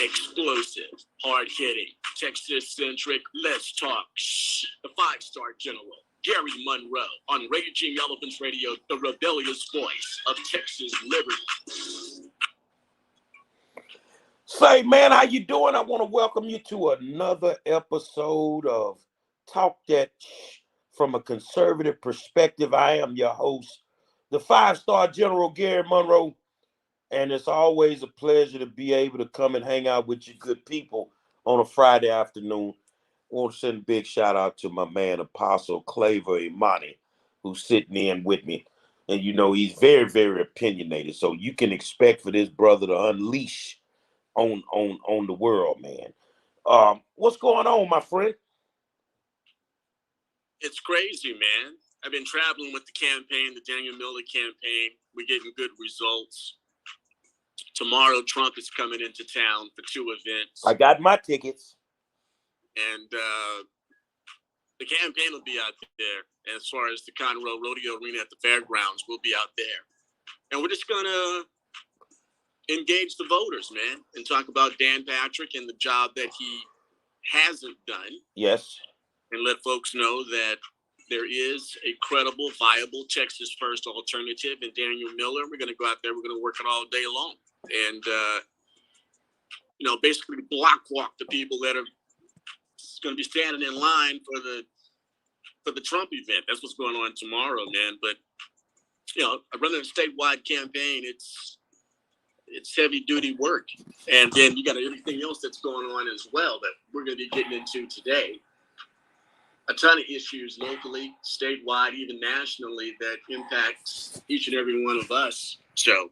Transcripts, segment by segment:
Explosive, hard-hitting, Texas-centric, let's talk. The five-star general, Gary Monroe, on Raging Elephants Radio, the rebellious voice of Texas liberty. Say, man, how you doing? I want to welcome you to another episode of Talk That from a Conservative Perspective. I am your host, the five-star general, Gary Monroe. And it's always a pleasure to be able to come and hang out with you good people on a Friday afternoon. I want to send a big shout out to my man, Apostle Claver Imani, who's sitting in with me. And you know, he's very, very opinionated. So you can expect for this brother to unleash on the world, man. What's going on, my friend? It's crazy, man. I've been traveling with the campaign, the Daniel Miller campaign. We're getting good results. Tomorrow, Trump is coming into town for two events. I got my tickets. And the campaign will be out there. As far as the Conroe Rodeo Arena at the fairgrounds, we'll be out there. And we're just going to engage the voters, man, and talk about Dan Patrick and the job that he hasn't done. Yes. And let folks know that there is a credible, viable Texas First alternative in Daniel Miller. We're going to go out there. We're going to work it all day long. And, basically block walk the people that are going to be standing in line for the Trump event. That's what's going on tomorrow, man. But, running a statewide campaign, it's heavy duty work. And then you got everything else that's going on as well that we're going to be getting into today. A ton of issues locally, statewide, even nationally that impacts each and every one of us. So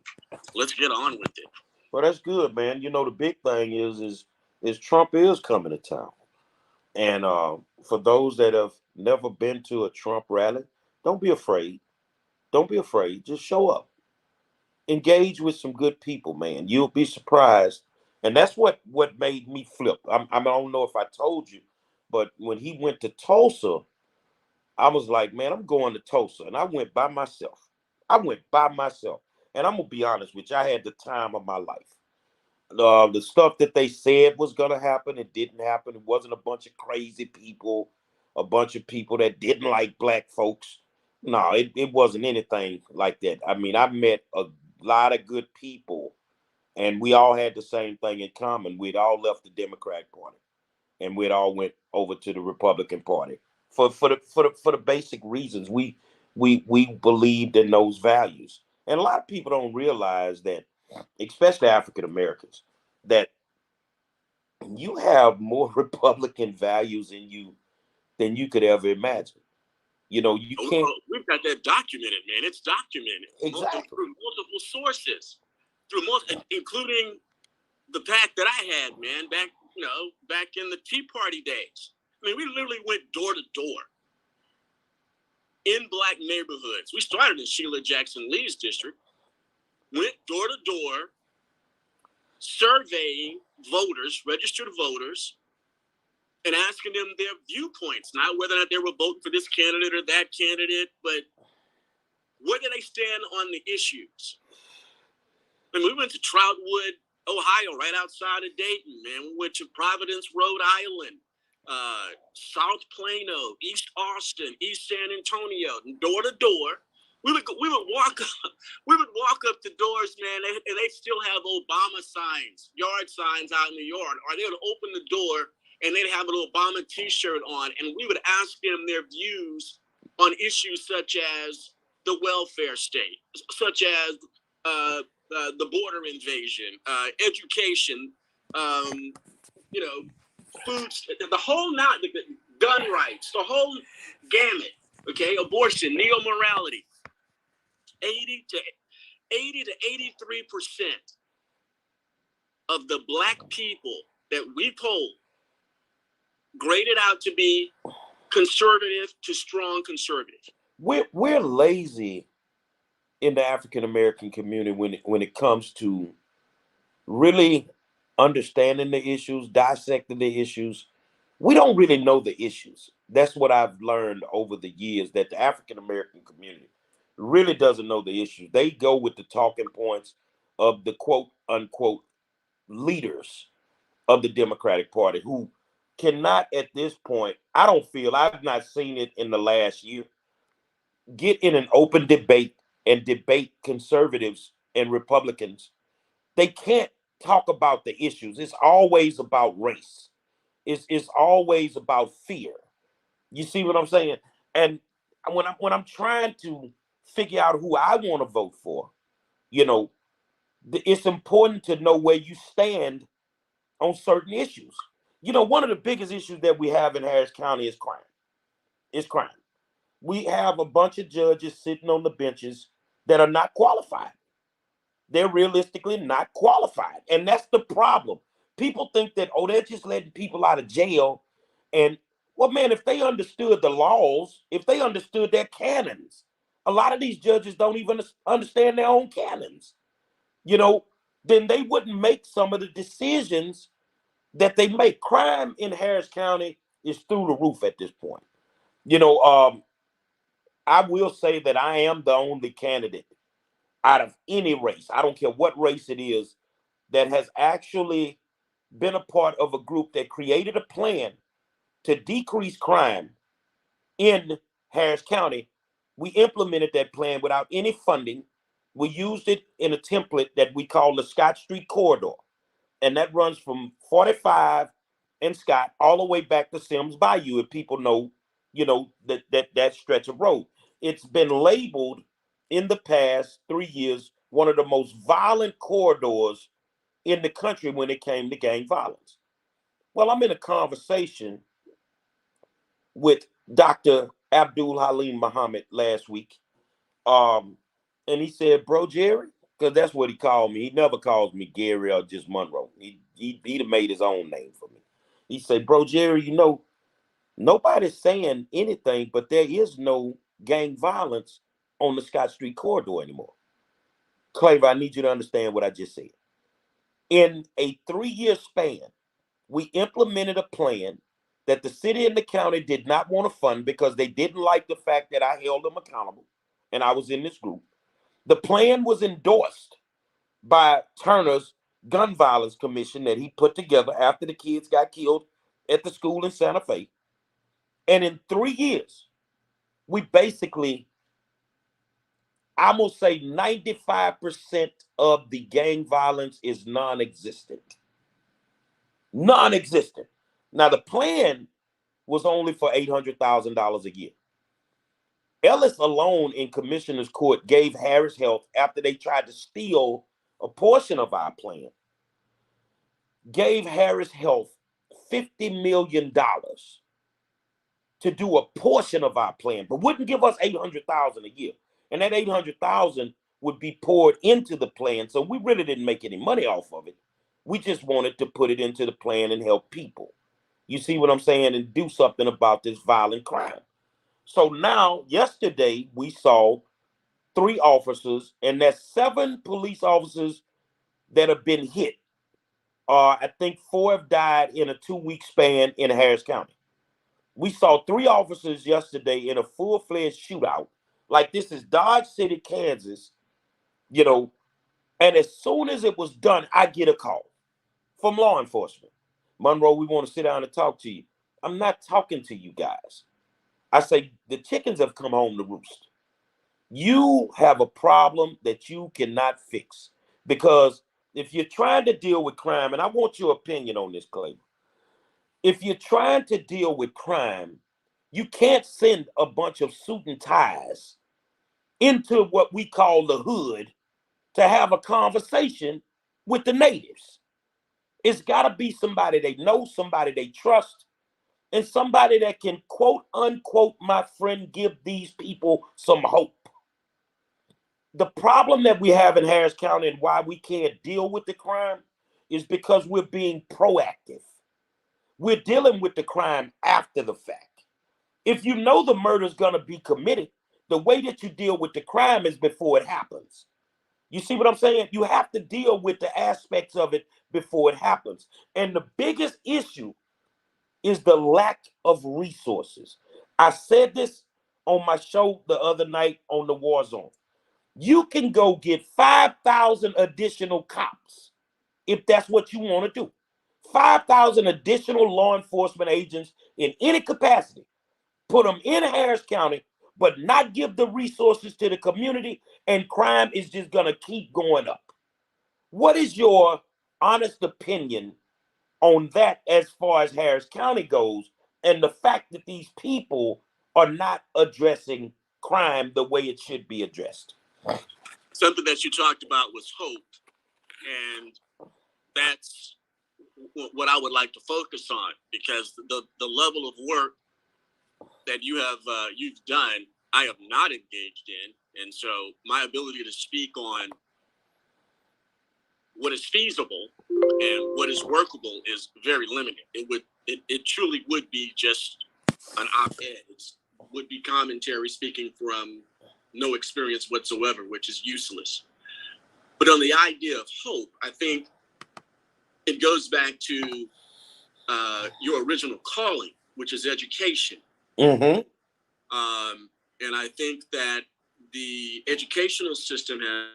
let's get on with it. Well, that's good, man. You know, the big thing is Trump is coming to town. And for those that have never been to a Trump rally, don't be afraid. Don't be afraid. Just show up. Engage with some good people, man. You'll be surprised. And that's what made me flip. I don't know if I told you, but when he went to Tulsa, I was like, man, I'm going to Tulsa. And I went by myself. And I'm going to be honest with you, I had the time of my life. The stuff that they said was going to happen, it didn't happen. It wasn't a bunch of crazy people, a bunch of people that didn't like black folks. No, it wasn't anything like that. I mean, I met a lot of good people, and we all had the same thing in common. We'd all left the Democratic Party, and we'd all went over to the Republican Party for the basic reasons. We believed in those values. And a lot of people don't realize that, especially African Americans, that you have more Republican values in you than you could ever imagine. You know, you can't. We've got that documented, man. It's documented. Exactly. Through multiple sources, including the pack that I had, man, back in the Tea Party days. I mean, we literally went door to door in black neighborhoods. We started in Sheila Jackson Lee's district, went door to door, surveying voters, registered voters, and asking them their viewpoints, not whether or not they were voting for this candidate or that candidate, but where do they stand on the issues? And we went to Troutwood, Ohio, right outside of Dayton, man. We went to Providence, Rhode Island, South Plano, East Austin, East San Antonio, door to door. We would walk up to doors, man, and they still have Obama signs, yard signs out in the yard. Or they would open the door and they'd have an Obama T-shirt on, and we would ask them their views on issues such as the welfare state, such as the border invasion, education, food, the whole gun rights, the whole gamut. Okay, abortion, neo-morality. 80 to 83% of the black people that we polled graded out to be conservative to strong conservative. We're lazy in the African American community when it comes to really understanding the issues, dissecting the issues. We don't really know the issues. That's what I've learned over the years, that the African American community really doesn't know the issues. They go with the talking points of the quote unquote leaders. of the Democratic Party who cannot at this point, I don't feel, I've not seen it in the last year, get in an open debate and debate conservatives and Republicans. They can't talk about the issues. It's always about race. It's always about fear. You see what I'm saying? And when I'm trying to figure out who I want to vote for, you know, it's important to know where you stand on certain issues. You know, one of the biggest issues that we have in Harris County is crime. It's crime. We have a bunch of judges sitting on the benches that are not qualified. They're realistically not qualified. And that's the problem. People think that, oh, they're just letting people out of jail. And, well, man, if they understood the laws, if they understood their canons, a lot of these judges don't even understand their own canons, you know, then they wouldn't make some of the decisions that they make. Crime in Harris County is through the roof at this point. You know, I will say that I am the only candidate out of any race, I don't care what race it is, that has actually been a part of a group that created a plan to decrease crime in Harris County. We implemented that plan without any funding. We used it in a template that we call the Scott Street Corridor. And that runs from 45 and Scott all the way back to Sims Bayou, if people know, you know, that stretch of road. It's been labeled in the past 3 years one of the most violent corridors in the country when it came to gang violence. Well, I'm in a conversation with Dr. Abdul Halim Muhammad last week. And he said, bro, Jerry, because that's what he called me. He never calls me Gary or just Monroe. He'd have made his own name for me. He said, bro, Jerry, you know, nobody's saying anything, but there is no gang violence on the Scott Street corridor anymore. Claver, I need you to understand what I just said. In a 3-year span, we implemented a plan that the city and the county did not want to fund because they didn't like the fact that I held them accountable, and I was in this group. The plan was endorsed by Turner's Gun Violence Commission that he put together after the kids got killed at the school in Santa Fe. And in 3 years, we basically, I'm going to say 95% of the gang violence is non-existent. Non-existent. Now, the plan was only for $800,000 a year. Ellis alone in Commissioner's Court gave Harris Health, after they tried to steal a portion of our plan, gave Harris Health $50 million to do a portion of our plan, but wouldn't give us $800,000 a year. And that $800,000 would be poured into the plan. So we really didn't make any money off of it. We just wanted to put it into the plan and help people. You see what I'm saying? And do something about this violent crime. So now, yesterday, we saw 3 officers, and there's 7 police officers that have been hit. I think 4 have died in a 2-week span in Harris County. We saw 3 officers yesterday in a full-fledged shootout. Like, this is Dodge City, Kansas, you know, and as soon as it was done, I get a call from law enforcement. Monroe, we want to sit down and talk to you. I'm not talking to you guys. I say, the chickens have come home to roost. You have a problem that you cannot fix. Because if you're trying to deal with crime, and I want your opinion on this, Clay. If you're trying to deal with crime, you can't send a bunch of suit and ties into what we call the hood to have a conversation with the natives. It's got to be somebody they know, somebody they trust, and somebody that can, quote unquote, my friend, give these people some hope. The problem that we have in Harris County and why we can't deal with the crime is because we're being proactive. We're dealing with the crime after the fact. If you know the murder is going to be committed, the way that you deal with the crime is before it happens. You see what I'm saying? You have to deal with the aspects of it before it happens. And the biggest issue is the lack of resources. I said this on my show the other night on the War Zone. You can go get 5,000 additional cops if that's what you want to do. 5,000 additional law enforcement agents in any capacity, put them in Harris County, but not give the resources to the community, and crime is just going to keep going up. What is your honest opinion on that as far as Harris County goes, and the fact that these people are not addressing crime the way it should be addressed? Something that you talked about was hope, and that's what I would like to focus on, because the level of work that you've done, I have not engaged in, and so my ability to speak on what is feasible and what is workable is very limited. It truly would be just an op-ed. It would be commentary speaking from no experience whatsoever, which is useless. But on the idea of hope, I think it goes back to your original calling, which is education. Mm-hmm. And I think that the educational system has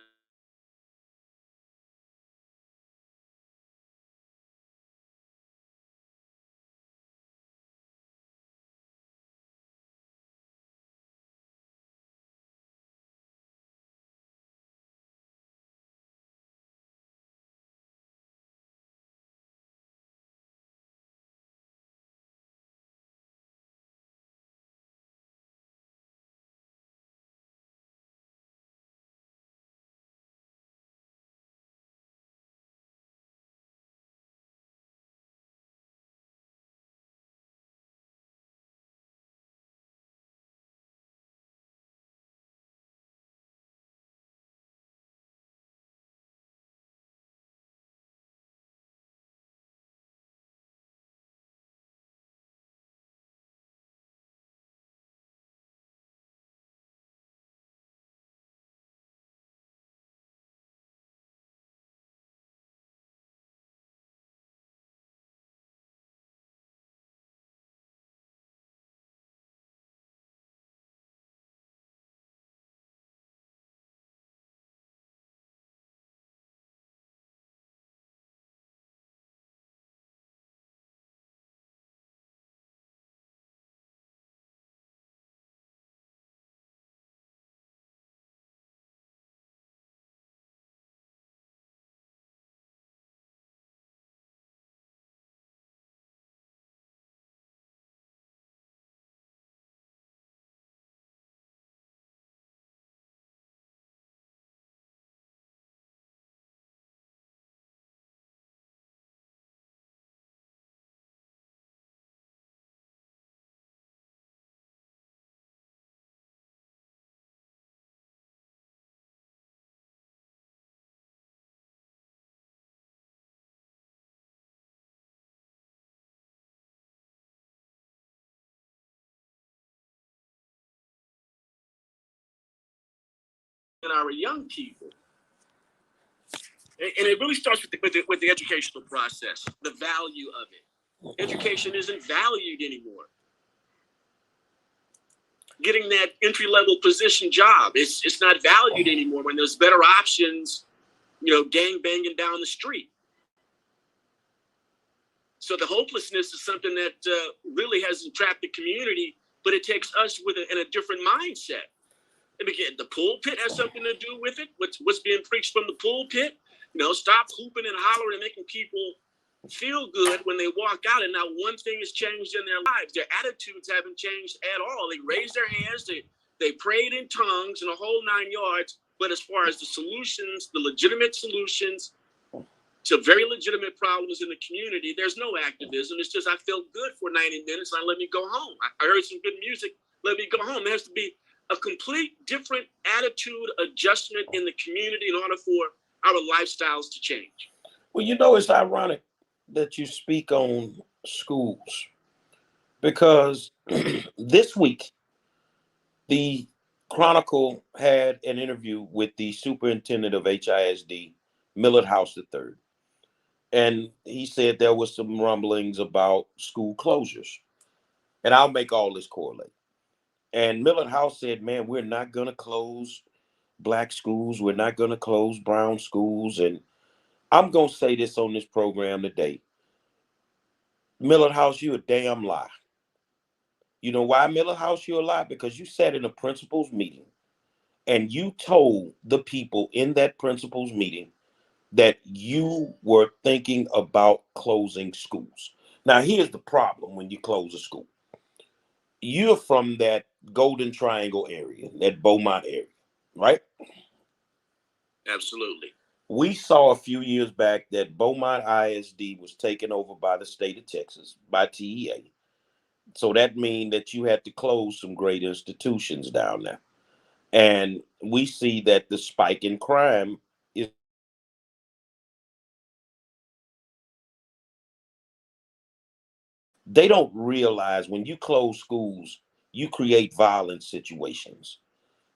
in our young people. And it really starts with the educational process, the value of it. Education isn't valued anymore. Getting that entry-level position job, it's not valued anymore when there's better options, gang banging down the street. So the hopelessness is something that really has entrapped the community, but it takes us in a different mindset. And again, the pulpit has something to do with it. What's being preached from the pulpit? Stop hooping and hollering and making people feel good when they walk out, and not one thing has changed in their lives. Their attitudes haven't changed at all. They raised their hands, they prayed in tongues and a whole 9 yards. But as far as the solutions, the legitimate solutions to very legitimate problems in the community, there's no activism. It's just, I felt good for 90 minutes. Let me go home. I heard some good music. Let me go home. There has to be a complete different attitude adjustment in the community in order for our lifestyles to change. Well, it's ironic that you speak on schools, because this week the Chronicle had an interview with the superintendent of HISD, Millard House III, and he said there was some rumblings about school closures. And I'll make all this correlate. And Millard House said, man, we're not going to close black schools. We're not going to close brown schools. And I'm going to say this on this program today. Miller House, you a damn lie. You know why, Miller House, you a lie? Because you sat in a principal's meeting and you told the people in that principal's meeting that you were thinking about closing schools. Now, here's the problem when you close a school. You're from that Golden Triangle area, that Beaumont area, right? Absolutely. We saw a few years back that Beaumont ISD was taken over by the state of Texas, by TEA. So that means that you had to close some great institutions down there. And we see that the spike in crime is, they don't realize when you close schools, you create violent situations.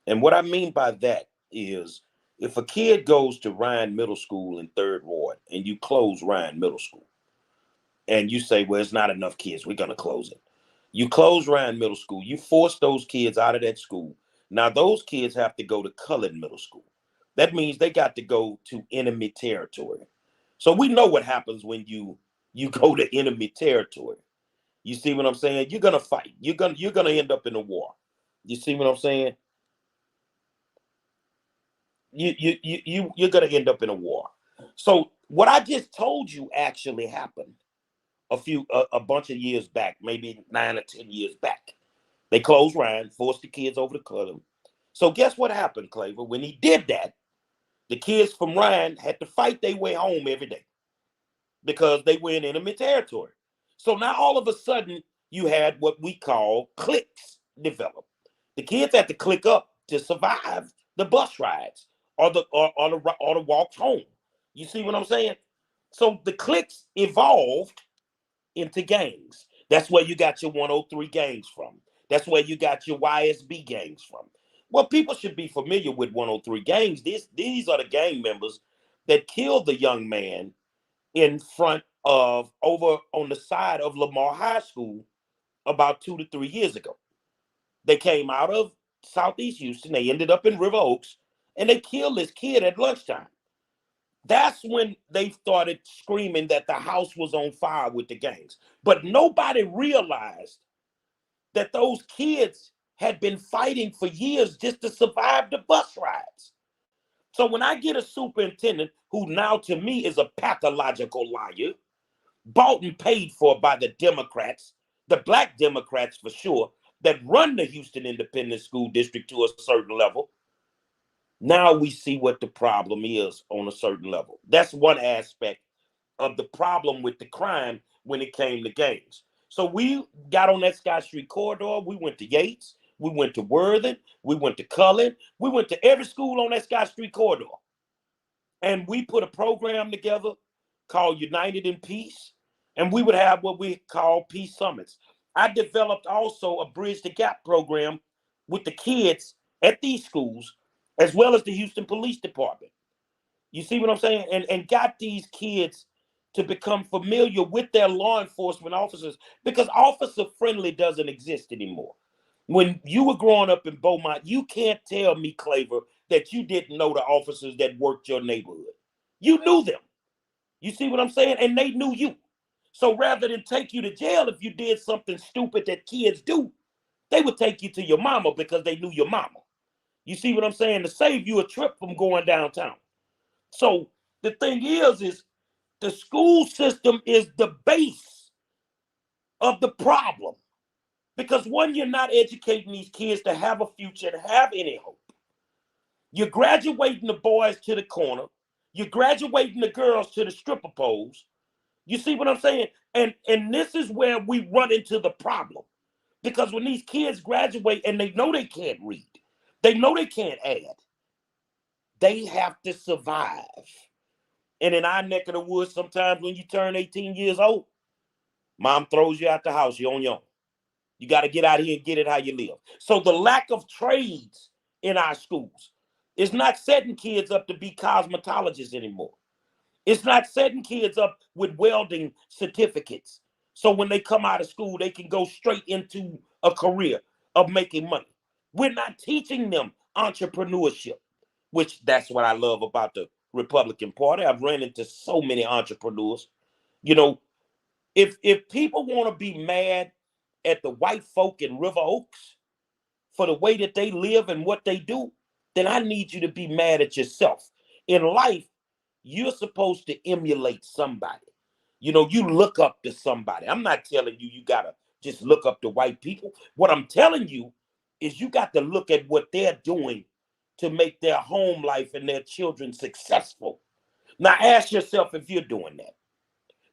And what I mean by that is if a kid goes to Ryan Middle School in Third Ward and you close Ryan Middle School and you say, well, it's not enough kids, we're going to close it. You close Ryan Middle School, you force those kids out of that school. Now those kids have to go to Cullen Middle School. That means they got to go to enemy territory. So we know what happens when you go to enemy territory. You see what I'm saying? You're gonna fight. You're gonna end up in a war. You see what I'm saying? You're gonna end up in a war. So what I just told you actually happened a bunch of years back, maybe 9 or 10 years back. They closed Ryan, forced the kids over to Cullen. So guess what happened, Claver? When he did that, the kids from Ryan had to fight their way home every day because they were in enemy territory. So now all of a sudden you had what we call cliques develop. The kids had to click up to survive the bus rides or the walks home. You see what I'm saying? So the cliques evolved into gangs. That's where you got your 103 gangs from. That's where you got your YSB gangs from. Well, people should be familiar with 103 gangs. These are the gang members that killed the young man in front of over on the side of Lamar High School about 2 to 3 years ago. They came out of Southeast Houston. They ended up in River Oaks and they killed this kid at lunchtime. That's when they started screaming that the house was on fire with the gangs. But nobody realized that those kids had been fighting for years just to survive the bus rides. So when I get a superintendent who now to me is a pathological liar, bought and paid for by the Democrats, the black Democrats for sure, that run the Houston Independent School District to a certain level, now we see what the problem is on a certain level. That's one aspect of the problem with the crime when it came to gangs. So we got on that Scott Street corridor. We went to Yates. We went to Worthing. We went to Cullen. We went to every school on that Scott Street corridor. And we put a program together called United in Peace. And we would have what we call peace summits. I developed also a Bridge the Gap program with the kids at these schools, as well as the Houston Police Department. You see what I'm saying? And got these kids to become familiar with their law enforcement officers because officer friendly doesn't exist anymore. When you were growing up in Beaumont, you can't tell me, Claver, that you didn't know the officers that worked your neighborhood. You knew them. You see what I'm saying? And they knew you. So rather than take you to jail if you did something stupid that kids do, they would take you to your mama because they knew your mama. You see what I'm saying? To save you a trip from going downtown. So the thing is the school system is the base of the problem. Because one, you're not educating these kids to have a future, to have any hope. You're graduating the boys to the corner. You're graduating the girls to the stripper poles. You see what I'm saying? And this is where we run into the problem. Because when these kids graduate and they know they can't read, they know they can't add, they have to survive. And in our neck of the woods, sometimes when you turn 18 years old, mom throws you out the house, you're on your own. You got to get out here and get it how you live. So the lack of trades in our schools is not setting kids up to be cosmetologists anymore. It's not setting kids up with welding certificates. So when they come out of school, they can go straight into a career of making money. We're not teaching them entrepreneurship, which that's what I love about the Republican Party. I've ran into so many entrepreneurs. You know, If people want to be mad at the white folk in River Oaks for the way that they live and what they do, then I need you to be mad at yourself. In life, you're supposed to emulate somebody. You know, you look up to somebody. I'm not telling you gotta just look up to white people. What I'm telling you is you got to look at what they're doing to make their home life and their children successful. Now ask yourself if you're doing that.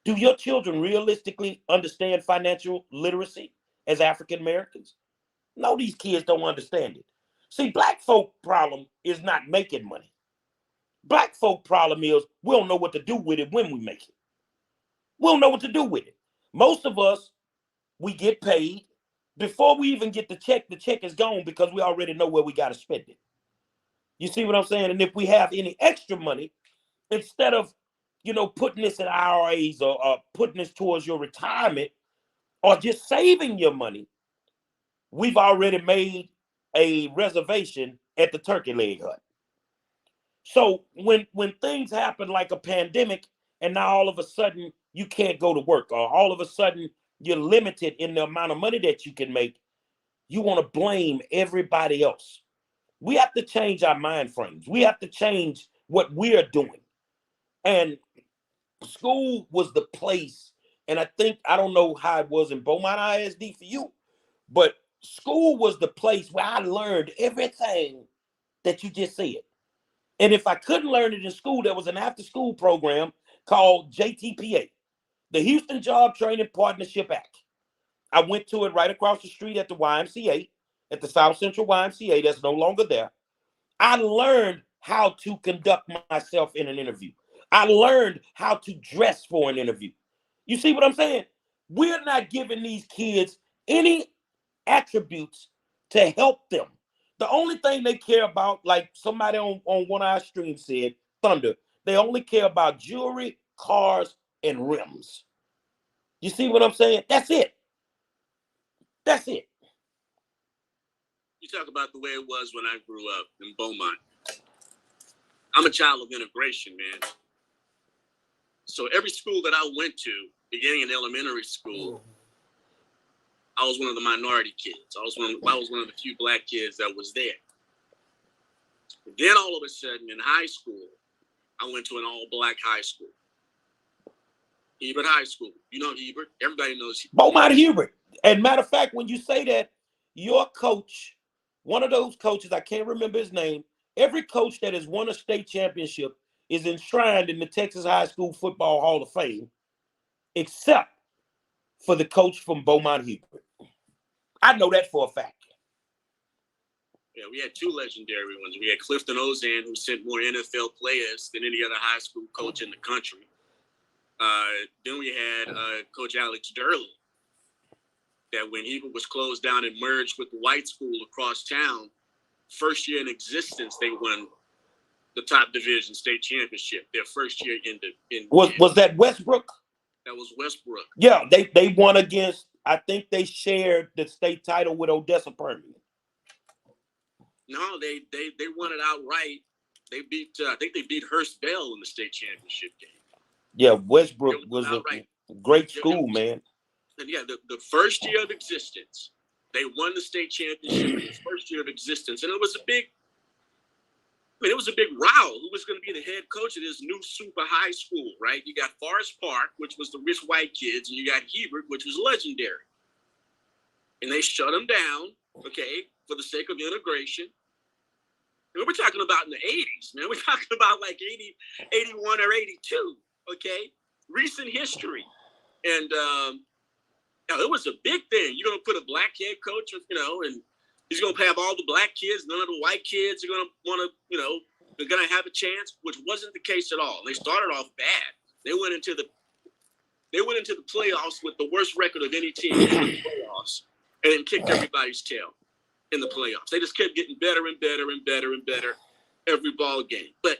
Do your children realistically understand financial literacy as African Americans? No, these kids don't understand it. See, black folk problem is not making money. Black folk problem is we don't know what to do with it when we make it. We don't know what to do with it. Most of us, we get paid. Before we even get the check is gone because we already know where we got to spend it. You see what I'm saying? And if we have any extra money, instead of, putting this in IRAs or putting this towards your retirement or just saving your money, we've already made a reservation at the turkey leg hut. So when things happen like a pandemic and now all of a sudden you can't go to work or all of a sudden you're limited in the amount of money that you can make, you want to blame everybody else. We have to change our mind frames. We have to change what we're doing. And school was the place, and I don't know how it was in Beaumont ISD for you, but school was the place where I learned everything that you just said. And if I couldn't learn it in school, there was an after-school program called JTPA, the Houston Job Training Partnership Act. I went to it right across the street at the YMCA, at the South Central YMCA that's no longer there. I learned how to conduct myself in an interview. I learned how to dress for an interview. You see what I'm saying? We're not giving these kids any attributes to help them. The only thing they care about, like somebody on one of our streams said, Thunder, they only care about jewelry, cars, and rims. You see what I'm saying? That's it. That's it. You talk about the way it was when I grew up in Beaumont. I'm a child of integration, man. So every school that I went to, beginning in elementary school, I was one of the minority kids. I was one of the few black kids that was there. Then all of a sudden in high school, I went to an all-black high school. Hebert High School. You know Hebert. Everybody knows Beaumont Hebert. And matter of fact, when you say that, your coach, one of those coaches, I can't remember his name, every coach that has won a state championship is enshrined in the Texas High School Football Hall of Fame, except for the coach from Beaumont Hebert. I know that for a fact. Yeah, we had two legendary ones. We had Clifton Ozan, who sent more NFL players than any other high school coach in the country. Then we had Coach Alex Durley, that when Hebert was closed down and merged with the white school across town, first year in existence, they won the top division state championship. Their first year was that Westbrook? That was Westbrook. Yeah, they won against. I think they shared the state title with Odessa Permian. No, they won it outright. They beat. I think they beat Hearst Bell in the state championship game. Yeah, Westbrook was a great school, man. And yeah, the first year of existence, they won the state championship in the first year of existence, and it was a big row. Who was going to be the head coach of this new super high school, right? You got Forest Park, which was the rich white kids, and you got Hebert, which was legendary. And they shut them down, okay, for the sake of integration. And we're talking about in the 80s, man. We're talking about like 80, 81 or 82, okay? Recent history. And it was a big thing. You're going to put a black head coach, and he's going to have all the black kids. None of the white kids are going to want to, they're going to have a chance, which wasn't the case at all. They started off bad. They went into the playoffs with the worst record of any team in the playoffs, and then kicked everybody's tail in the playoffs. They just kept getting better and better and better and better every ball game. But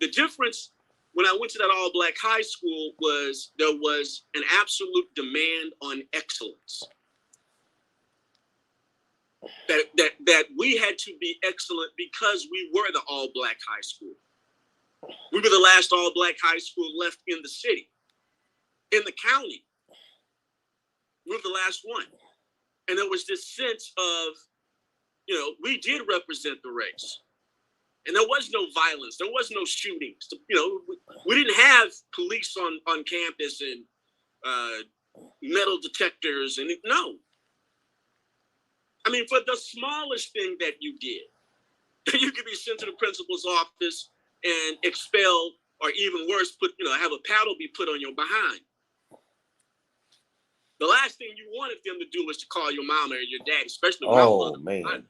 the difference when I went to that all-black high school was there was an absolute demand on excellence. That we had to be excellent because we were the all-black high school. We were the last all-black high school left in the city, in the county. We were the last one. And there was this sense of, we did represent the race. And there was no violence. There was no shootings. We didn't have police on campus and metal detectors. And no. I mean, for the smallest thing that you did, you could be sent to the principal's office and expelled, or even worse, have a paddle be put on your behind. The last thing you wanted them to do was to call your mom or your dad, especially my mother. Man.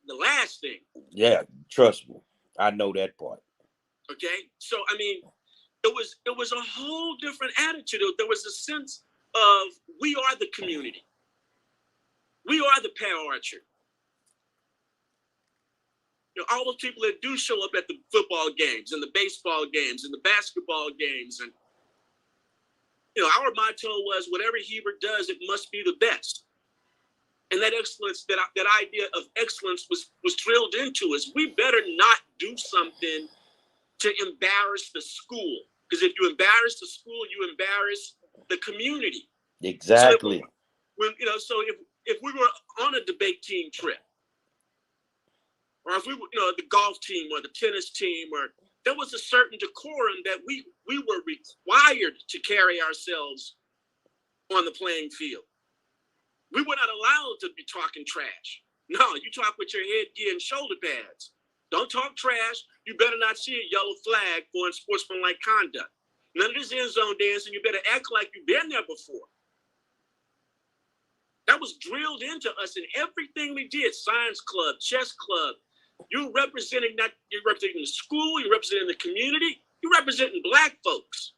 The last thing. Yeah, trust me. I know that part. Okay? So, I mean, it was a whole different attitude. There was a sense of, we are the community. We are the Pal Archer. All those people that do show up at the football games and the baseball games and the basketball games. And, our motto was, whatever Hebert does, it must be the best. And that excellence, that idea of excellence was drilled into us. We better not do something to embarrass the school. Because if you embarrass the school, you embarrass the community. Exactly. So if we were on a debate team trip, or if we were, the golf team or the tennis team, or there was a certain decorum that we were required to carry ourselves on the playing field. We were not allowed to be talking trash. No, you talk with your headgear and shoulder pads. Don't talk trash. You better not see a yellow flag for unsportsmanlike conduct. None of this end zone dancing. You better act like you've been there before. That was drilled into us in everything we did. Science club, chess club. You're representing the school, you're representing the community, you're representing Black folks.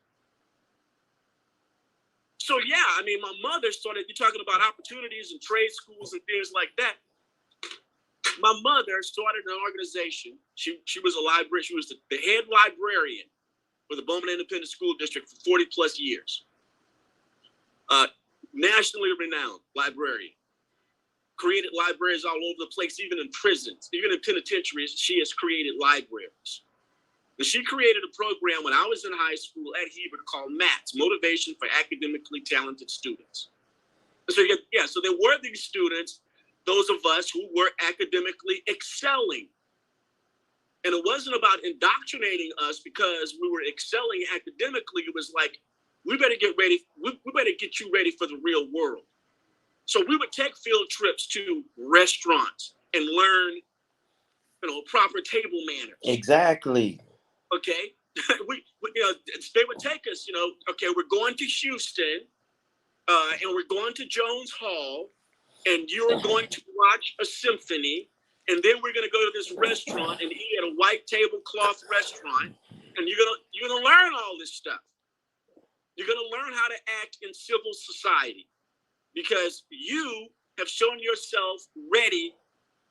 So yeah, I mean, my mother started, you're talking about opportunities and trade schools and things like that. My mother started an organization. She was a librarian. She was the head librarian for the Bowman Independent School District for 40 plus years. Nationally renowned librarian. Created libraries all over the place, even in prisons, even in penitentiaries. She has created libraries. And she created a program when I was in high school at Hebert called MATS, Motivation for Academically Talented Students. So so there were these students, those of us who were academically excelling. And it wasn't about indoctrinating us because we were excelling academically. It was like, we better get ready. We better get you ready for the real world. So we would take field trips to restaurants and learn, proper table manners. Exactly. Okay. They would take us, okay, we're going to Houston, and we're going to Jones Hall, and you're going to watch a symphony, and then we're going to go to this restaurant and eat at a white tablecloth restaurant, and you're gonna learn all this stuff. You're gonna learn how to act in civil society because you have shown yourself ready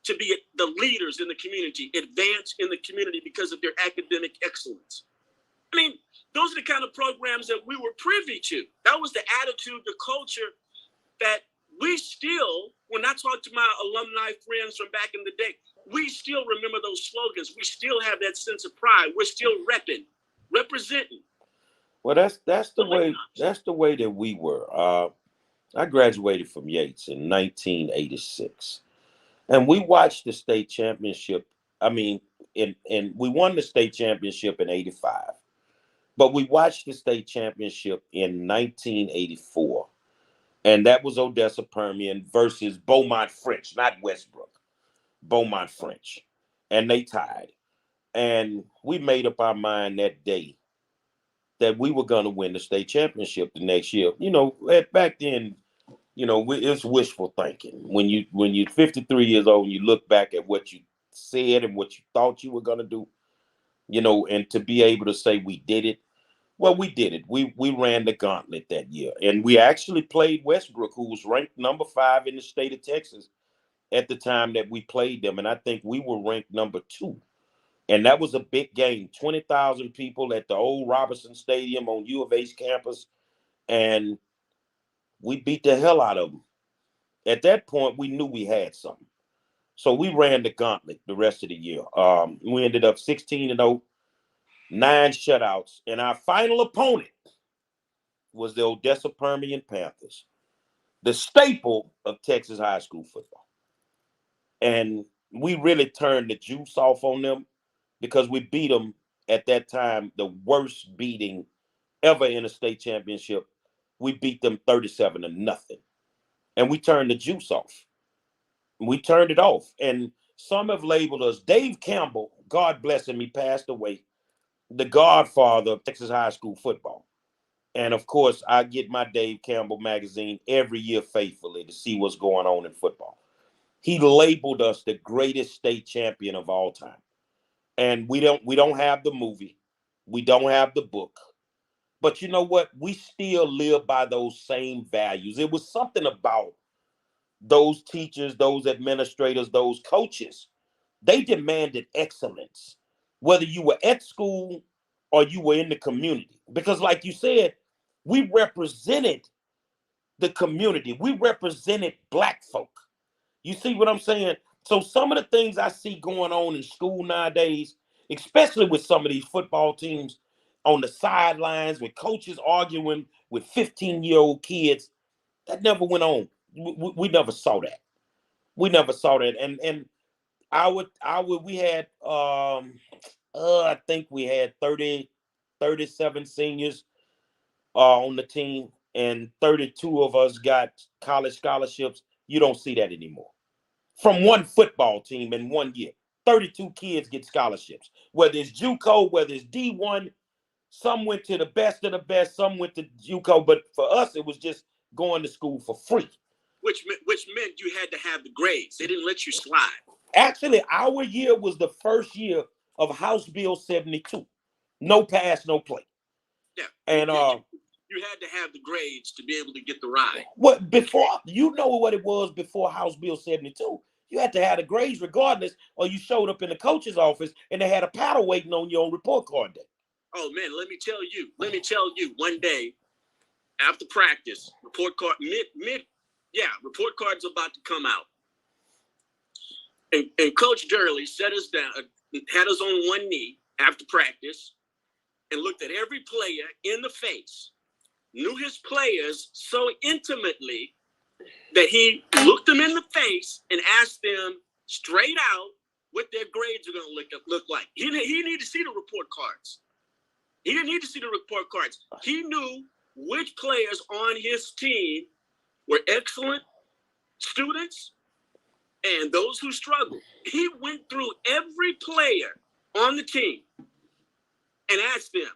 to be the leaders in the community, advance in the community because of their academic excellence. I mean, those are the kind of programs that we were privy to. That was the attitude, the culture that we still, when I talk to my alumni friends from back in the day, we still remember those slogans. We still have that sense of pride. We're still representing. Well, that's the way that we were. I graduated from Yates in 1986, and we watched the state championship. I mean, and we won the state championship in '85, but we watched the state championship in 1984, and that was Odessa Permian versus Beaumont French, not Westbrook, Beaumont French, and they tied. And we made up our mind that day that we were going to win the state championship the next year. Back then, it's wishful thinking. When you're 53 years old and you look back at what you said and what you thought you were going to do, and to be able to say we did it. Well, we did it. We ran the gauntlet that year. And we actually played Westbrook, who was ranked number 5 in the state of Texas at the time that we played them. And I think we were ranked number 2. And that was a big game. 20,000 people at the old Robertson Stadium on U of H campus. And we beat the hell out of them. At that point, we knew we had something. So we ran the gauntlet the rest of the year. We ended up 16-0, 9 shutouts. And our final opponent was the Odessa Permian Panthers. the staple of Texas high school football. And we really turned the juice off on them because we beat them at that time, the worst beating ever in a state championship. We beat them 37-0. And we turned the juice off. We turned it off. And some have labeled us, Dave Campbell, God bless him, he passed away, the godfather of Texas high school football. And of course, I get my Dave Campbell magazine every year faithfully to see what's going on in football. He labeled us the greatest state champion of all time. And we don't have the movie. We don't have the book. But you know what? We still live by those same values. It was something about those teachers, those administrators, those coaches. They demanded excellence, whether you were at school or you were in the community. Because like you said, we represented the community. We represented Black folk. You see what I'm saying? So some of the things I see going on in school nowadays, especially with some of these football teams on the sidelines, with coaches arguing with 15-year-old kids, that never went on. We never saw that. We never saw that. And we had I think we had 37 seniors on the team, and 32 of us got college scholarships. You don't see that anymore. From one football team in 1 year, 32 kids get scholarships. Whether it's JUCO, whether it's D1, some went to the best of the best, some went to JUCO, but for us, it was just going to school for free. Which meant you had to have the grades. They didn't let you slide. Actually, our year was the first year of House Bill 72. No pass, no play. Yeah. And you had to have the grades to be able to get the ride. What before, you know what it was before House Bill 72? You had to have the grades regardless, or you showed up in the coach's office and they had a paddle waiting on you on report card day. Oh man, let me tell you, one day after practice, report card report card's about to come out. And Coach Durley set us down, had us on one knee after practice, and looked at every player in the face, knew his players so intimately that he looked them in the face and asked them straight out what their grades are going to look like. He didn't need to see the report cards. He didn't need to see the report cards. He knew which players on his team were excellent students and those who struggled. He went through every player on the team and asked them.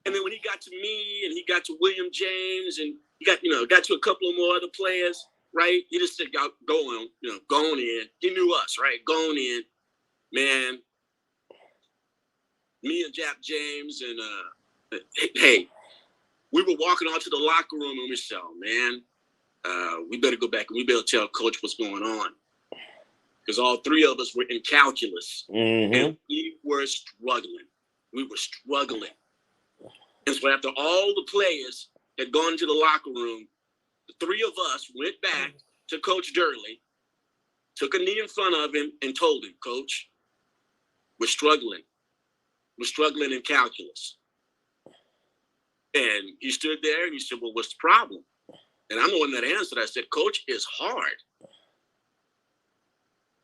And then when he got to me and he got to William James and he got to a couple of more other players, right? He just said, "Y'all go on in." He knew us, right? Go on in, man. Me and Jap James and hey, we were walking out to the locker room and we said, "Oh man, we better go back and we better tell Coach what's going on." Because all three of us were in calculus and we were struggling. And so after all the players had gone into the locker room, the three of us went back to Coach Durley, took a knee in front of him, and told him, "Coach, we're struggling. We're struggling in calculus." And he stood there and he said, "Well, what's the problem?" And I'm the one that answered. I said, "Coach, it's hard.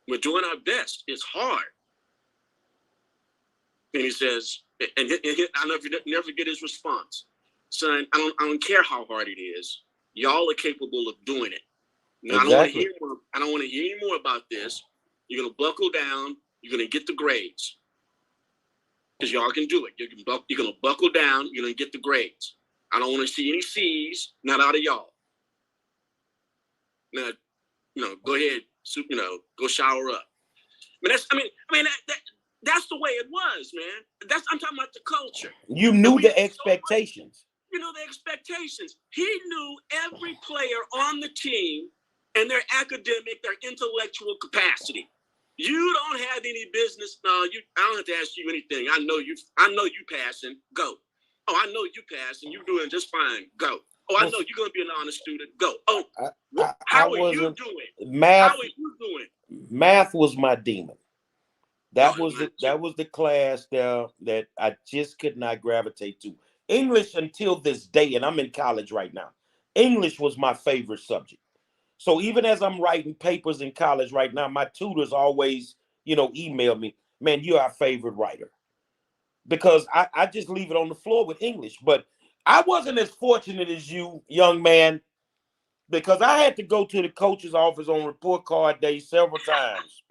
We're doing our best. It's hard." And he says, I'll never forget his response. "Son, I don't care how hard it is. Y'all are capable of doing it. Now, exactly. I don't want to hear any more about this. You're going to buckle down. You're going to get the grades. Because y'all can do it. You're going to buckle down. You're going to get the grades. I don't want to see any C's, not out of y'all. Now, go ahead, go shower up." That's the way it was, man. I'm talking about the culture. You knew the expectations. The expectations. He knew every player on the team and their academic, their intellectual capacity. You don't have any business. No, I don't have to ask you anything. I know you passing. Go. Oh, I know you passing. You're doing just fine. Go. Oh, I know you're going to be an honor student. Go. Oh, how are you doing? Math, how are you doing? Math was my demon. That was the class there that I just could not gravitate to. English until this day, and I'm in college right now. English was my favorite subject. So even as I'm writing papers in college right now, my tutors always, email me, man, you're our favorite writer. Because I just leave it on the floor with English. But I wasn't as fortunate as you, young man, because I had to go to the coach's office on report card day several times.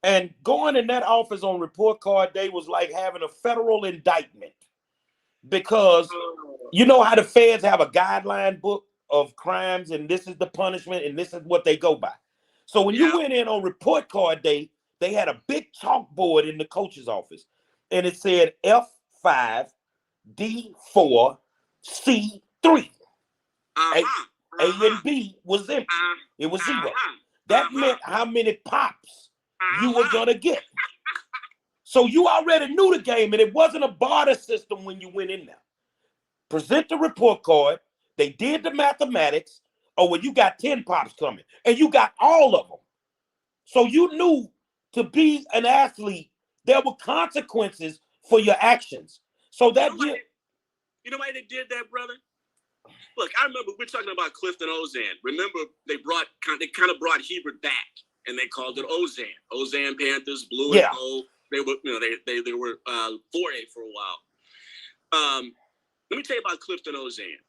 And going in that office on report card day was like having a federal indictment. Because you know how the feds have a guideline book of crimes, and this is the punishment, and this is what they go by. So when you went in on report card day, they had a big chalkboard in the coach's office, and it said F5, D4, C3. A and B was empty. It was zero. That meant how many pops you were gonna get. So you already knew the game, and it wasn't a barter system when you went in there. Present the report card. They did the mathematics. Oh, well, you got 10 pops coming, and you got all of them. So you knew to be an athlete, there were consequences for your actions. So that you know why they did that, brother? Look, I remember we're talking about Clifton Ozan. Remember, they kind of brought Hebert back, and they called it Ozan. Ozan Panthers, blue and gold. They were, they were 4A for a while. Let me tell you about Clifton Ozan,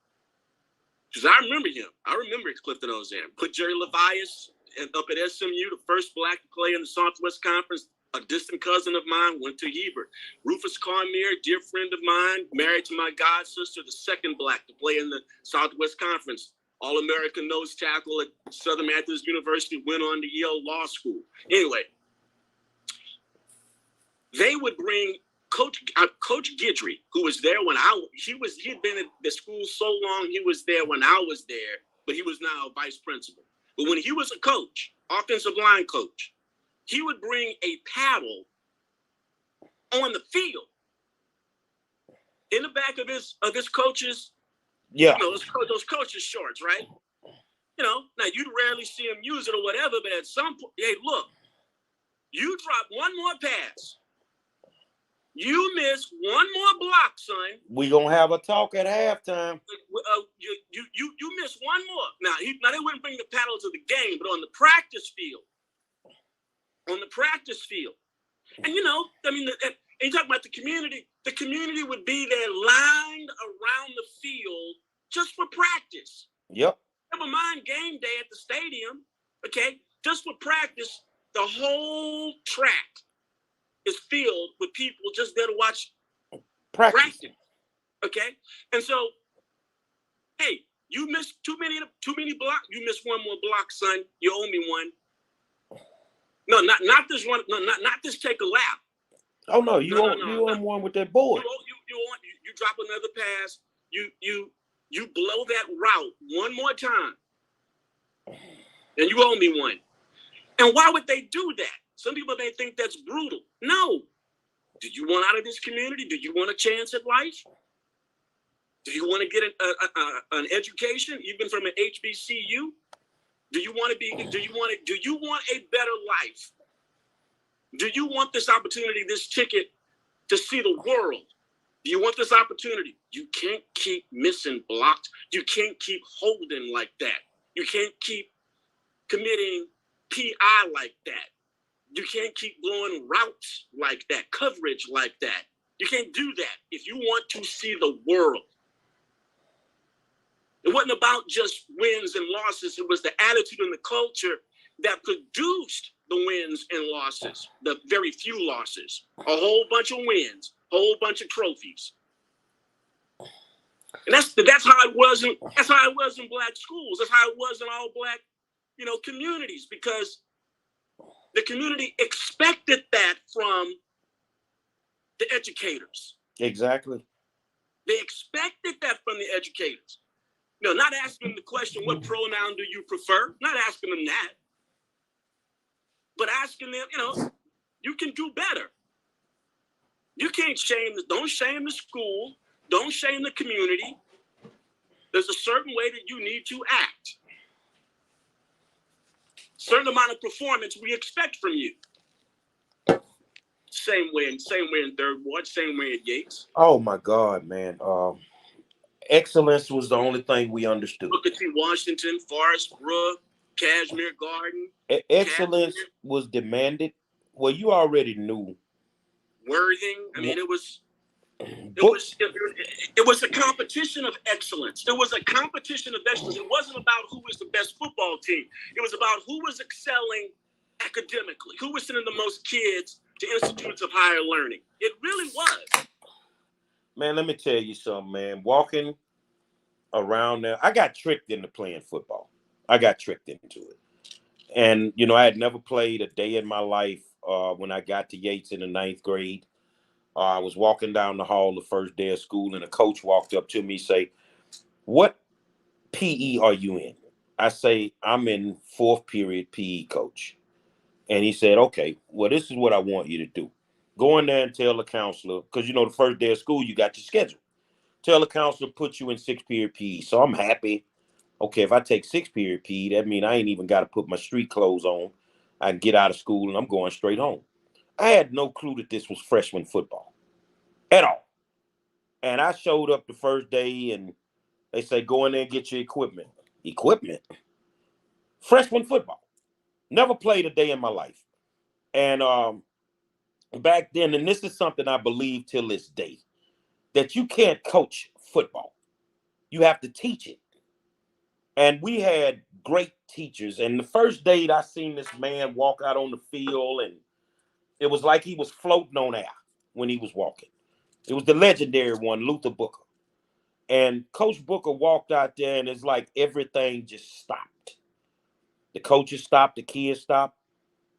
because I remember him. I remember Clifton Ozan. Put Jerry Levias up at SMU, the first black to play in the Southwest Conference. A distant cousin of mine went to Hebert. Rufus Cormier, dear friend of mine, married to my god sister, the second black to play in the Southwest Conference. All-American nose tackle at Southern Methodist University, went on to Yale Law School. Anyway, they would bring Coach Guidry, who was there when he'd been at the school so long, he was there when I was there, but he was now a vice principal. But when he was a coach, offensive line coach, he would bring a paddle on the field in the back of his coach's, those coaches' shorts, right? Now you'd rarely see him use it or whatever, but at some point, hey, look, you drop one more pass, you miss one more block, son. We gonna have a talk at halftime. You miss one more. Now they wouldn't bring the paddle to the game, but on the practice field. And you talk about the community would be there lined around the field just for practice. Yep. Never mind game day at the stadium, okay? Just for practice, the whole track is filled with people just there to watch practice. Okay? And so, hey, you missed too many blocks. You missed one more block, son. You owe me one. No, not this one. No, not this take a lap. Oh no, you on one with that board. You drop another pass. You blow that route one more time, and you owe me one. And why would they do that? Some people may think that's brutal. No. Do you want out of this community? Do you want a chance at life? Do you want to get an education, even from an HBCU? Do you want a better life? Do you want this opportunity, this ticket to see the world? Do you want this opportunity? You can't keep missing blocks. You can't keep holding like that. You can't keep committing PI like that. You can't keep blowing routes like that, coverage like that. You can't do that if you want to see the world. It wasn't about just wins and losses. It was the attitude and the culture that produced the wins and losses, the very few losses, a whole bunch of wins, a whole bunch of trophies. And that's how it was in black schools. That's how it was in all black, communities, because the community expected that from the educators. Exactly. They expected that from the educators. Not asking them the question, what pronoun do you prefer? Not asking them that. But asking them, you can do better. You can't don't shame the school. Don't shame the community. There's a certain way that you need to act. Certain amount of performance we expect from you. Same way in Third Ward, same way at Yates. Oh my God, man. Excellence was the only thing we understood. Booker T. Washington, Forest Brook, Cashmere Garden. Excellence was demanded. Well, you already knew. Worthing. I mean, it was a competition of excellence. It was a competition of excellence. It wasn't about who was the best football team. It was about who was excelling academically, who was sending the most kids to institutes of higher learning. It really was. Man, let me tell you something, man. Walking around there, I got tricked into playing football. I got tricked into it. And, I had never played a day in my life when I got to Yates in the 9th grade. I was walking down the hall the first day of school, and a coach walked up to me and say, "What PE are you in?" I say, "I'm in 4th period PE, coach." And he said, "Okay, well, this is what I want you to do. Go in there and tell the counselor, because, the first day of school, you got your schedule. Tell the counselor, put you in 6th period PE." So I'm happy. Okay, if I take 6th period PE, that means I ain't even got to put my street clothes on. I can get out of school, and I'm going straight home. I had no clue that this was freshman football at all. And I showed up the first day, and they say, "Go in there and get your equipment." Equipment? Freshman football. Never played a day in my life. And back then, and this is something I believe till this day, that you can't coach football. You have to teach it. And we had great teachers. And the first day I seen this man walk out on the field, and it was like he was floating on air when he was walking. It was the legendary one, Luther Booker. And Coach Booker walked out there, and it's like everything just stopped. The coaches stopped, the kids stopped,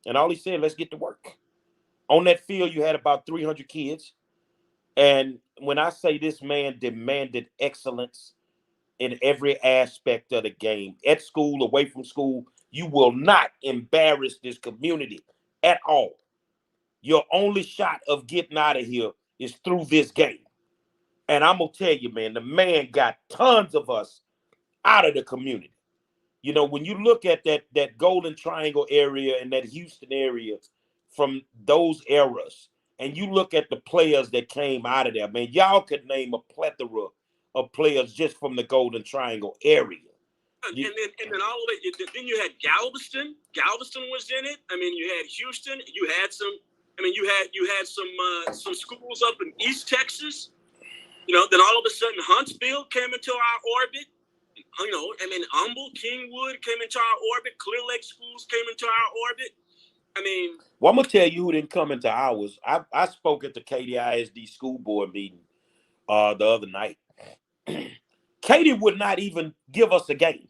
and all he said, "Let's get to work." On that field, you had about 300 kids. And when I say this man demanded excellence in every aspect of the game, at school, away from school, you will not embarrass this community at all. Your only shot of getting out of here is through this game. And I'm going to tell you, man, the man got tons of us out of the community. When you look at that Golden Triangle area and that Houston area from those eras, and you look at the players that came out of there, man, y'all could name a plethora of players just from the Golden Triangle area. And then all of it. Then you had Galveston. Galveston was in it. I mean, you had Houston. You had some. I mean, you had some schools up in East Texas. Then all of a sudden Huntsville came into our orbit. Humble, Kingwood came into our orbit. Clear Lake schools came into our orbit. Well, I'm gonna tell you who didn't come into ours. I spoke at the KDISD school board meeting the other night. Katie would not even give us a game.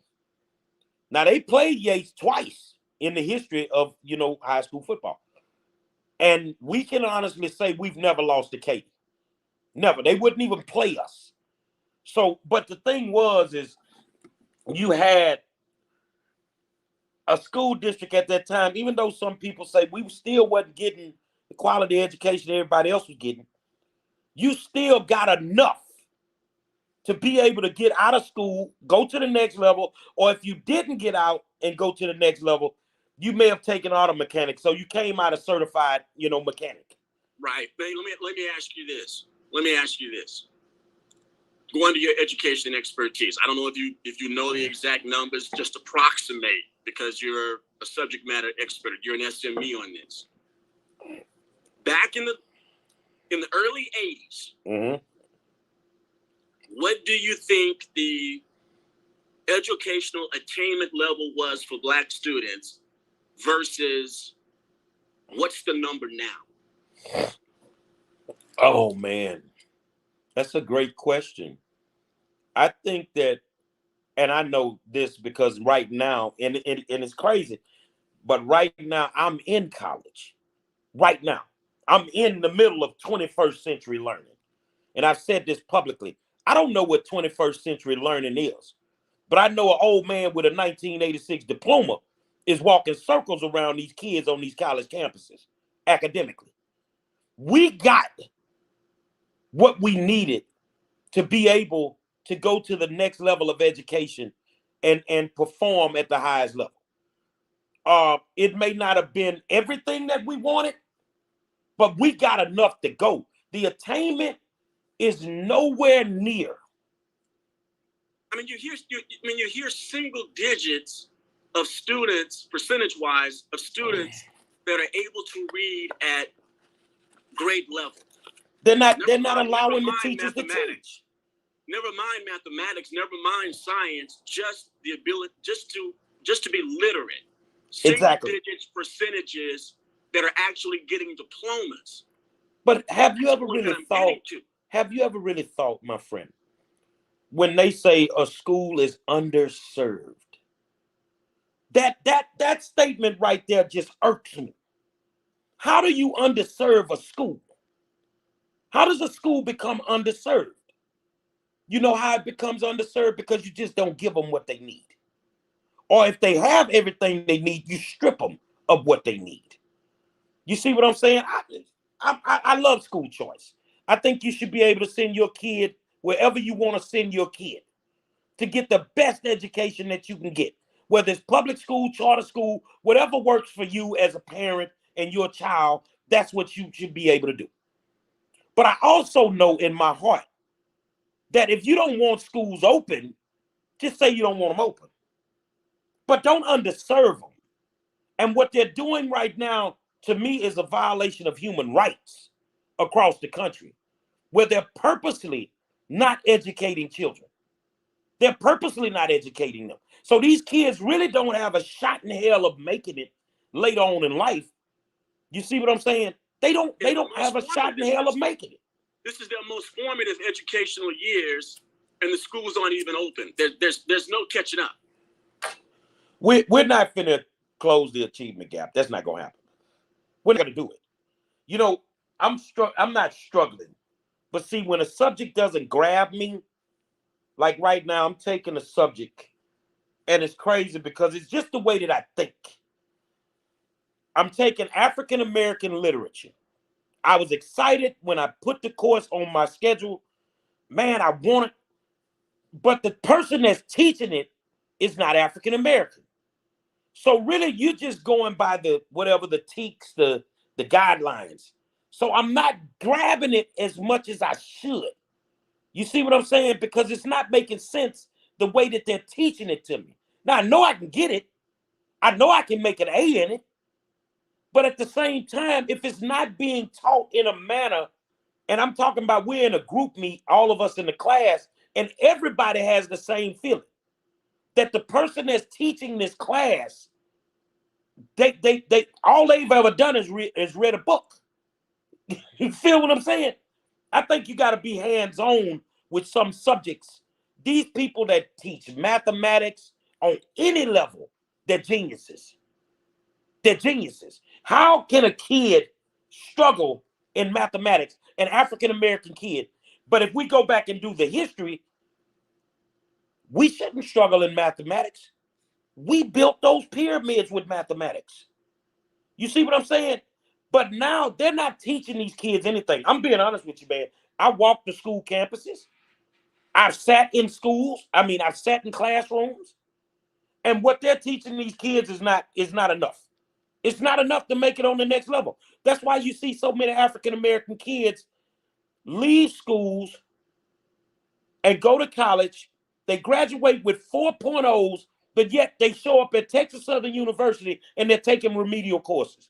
Now, they played Yates twice in the history of high school football, and we can honestly say we've never lost to Katie. Never. They wouldn't even play us. So, but the thing is you had a school district at that time, even though some people say we still wasn't getting the quality education everybody else was getting, you still got enough to be able to get out of school, go to the next level, or if you didn't get out and go to the next level, you may have taken auto mechanics, so you came out a certified, mechanic. Right. But let me ask you this. Going to your education expertise. I don't know if you know the exact numbers, just approximate, because you're a subject matter expert. You're an SME on this. Back in the early 80s, mm-hmm. What do you think the educational attainment level was for Black students versus what's the number now? Oh, man. That's a great question. I think that, and I know this because right now, and it's crazy, but right now I'm in college. Right now. I'm in the middle of 21st century learning. And I've said this publicly. I don't know what 21st century learning is, but I know an old man with a 1986 diploma is walking circles around these kids on these college campuses academically. We got what we needed to be able to go to the next level of education and perform at the highest level. It may not have been everything that we wanted, but we got enough to go. The attainment is nowhere near I mean, you hear single digits of students, percentage-wise, of students that are able to read at grade level. They're not allowing the teachers to teach. Never mind mathematics. Never mind science. Just the ability, just to be literate. Single digits percentages that are actually getting diplomas. But have you ever really thought, my friend, when they say a school is underserved, that statement right there just irks me. How do you underserve a school? How does a school become underserved? You know how it becomes underserved? Because you just don't give them what they need. Or if they have everything they need, you strip them of what they need. You see what I'm saying? I love school choice. I think you should be able to send your kid wherever you want to send your kid to get the best education that you can get. Whether it's public school, charter school, whatever works for you as a parent and your child, that's what you should be able to do. But I also know in my heart that if you don't want schools open, just say you don't want them open. But don't underserve them. And what they're doing right now, to me, is a violation of human rights across the country, where they're purposely not educating children. They're purposely not educating them. So these kids really don't have a shot in hell of making it later on in life. You see what I'm saying? They don't have a shot in hell of making it. This is their most formative educational years, and the schools aren't even open. There's no catching up. We're not finna close the achievement gap. That's not gonna happen. We're not gonna do it. You know, I'm not struggling, but see, when a subject doesn't grab me, like right now, I'm taking a subject, and it's crazy because it's just the way that I think. I'm taking African American literature. I was excited when I put the course on my schedule. Man, I want it, but the person that's teaching it is not African American. So really, you're just going by the whatever the teaks, the guidelines. So I'm not grabbing it as much as I should. You see what I'm saying? Because it's not making sense the way that they're teaching it to me. Now, I know I can get it. I know I can make an A in it. But at the same time, if it's not being taught in a manner, and I'm talking about we're in a group meet, all of us in the class, and everybody has the same feeling, that the person that's teaching this class, they all they've ever done is read a book. You feel what I'm saying? I think you got to be hands-on with some subjects. These people that teach mathematics on any level, they're geniuses. They're geniuses. How can a kid struggle in mathematics, an African-American kid? But if we go back and do the history, we shouldn't struggle in mathematics. We built those pyramids with mathematics. You see what I'm saying? But now they're not teaching these kids anything. I'm being honest with you, man. I walked the school campuses. I've sat in schools. I've sat in classrooms. And what they're teaching these kids is not enough. It's not enough to make it on the next level. That's why you see so many African-American kids leave schools and go to college. They graduate with 4.0s, but yet they show up at Texas Southern University and they're taking remedial courses.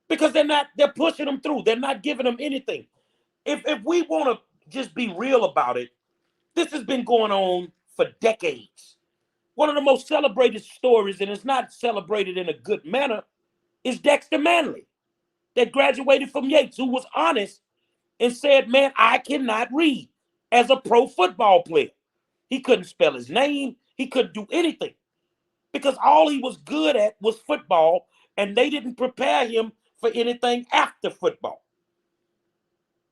Because they're pushing them through. They're not giving them anything. If we want to just be real about it, this has been going on for decades. One of the most celebrated stories, and it's not celebrated in a good manner, is Dexter Manley, that graduated from Yates, who was honest and said, man, I cannot read as a pro football player. He couldn't spell his name. He couldn't do anything because all he was good at was football, and they didn't prepare him for anything after football.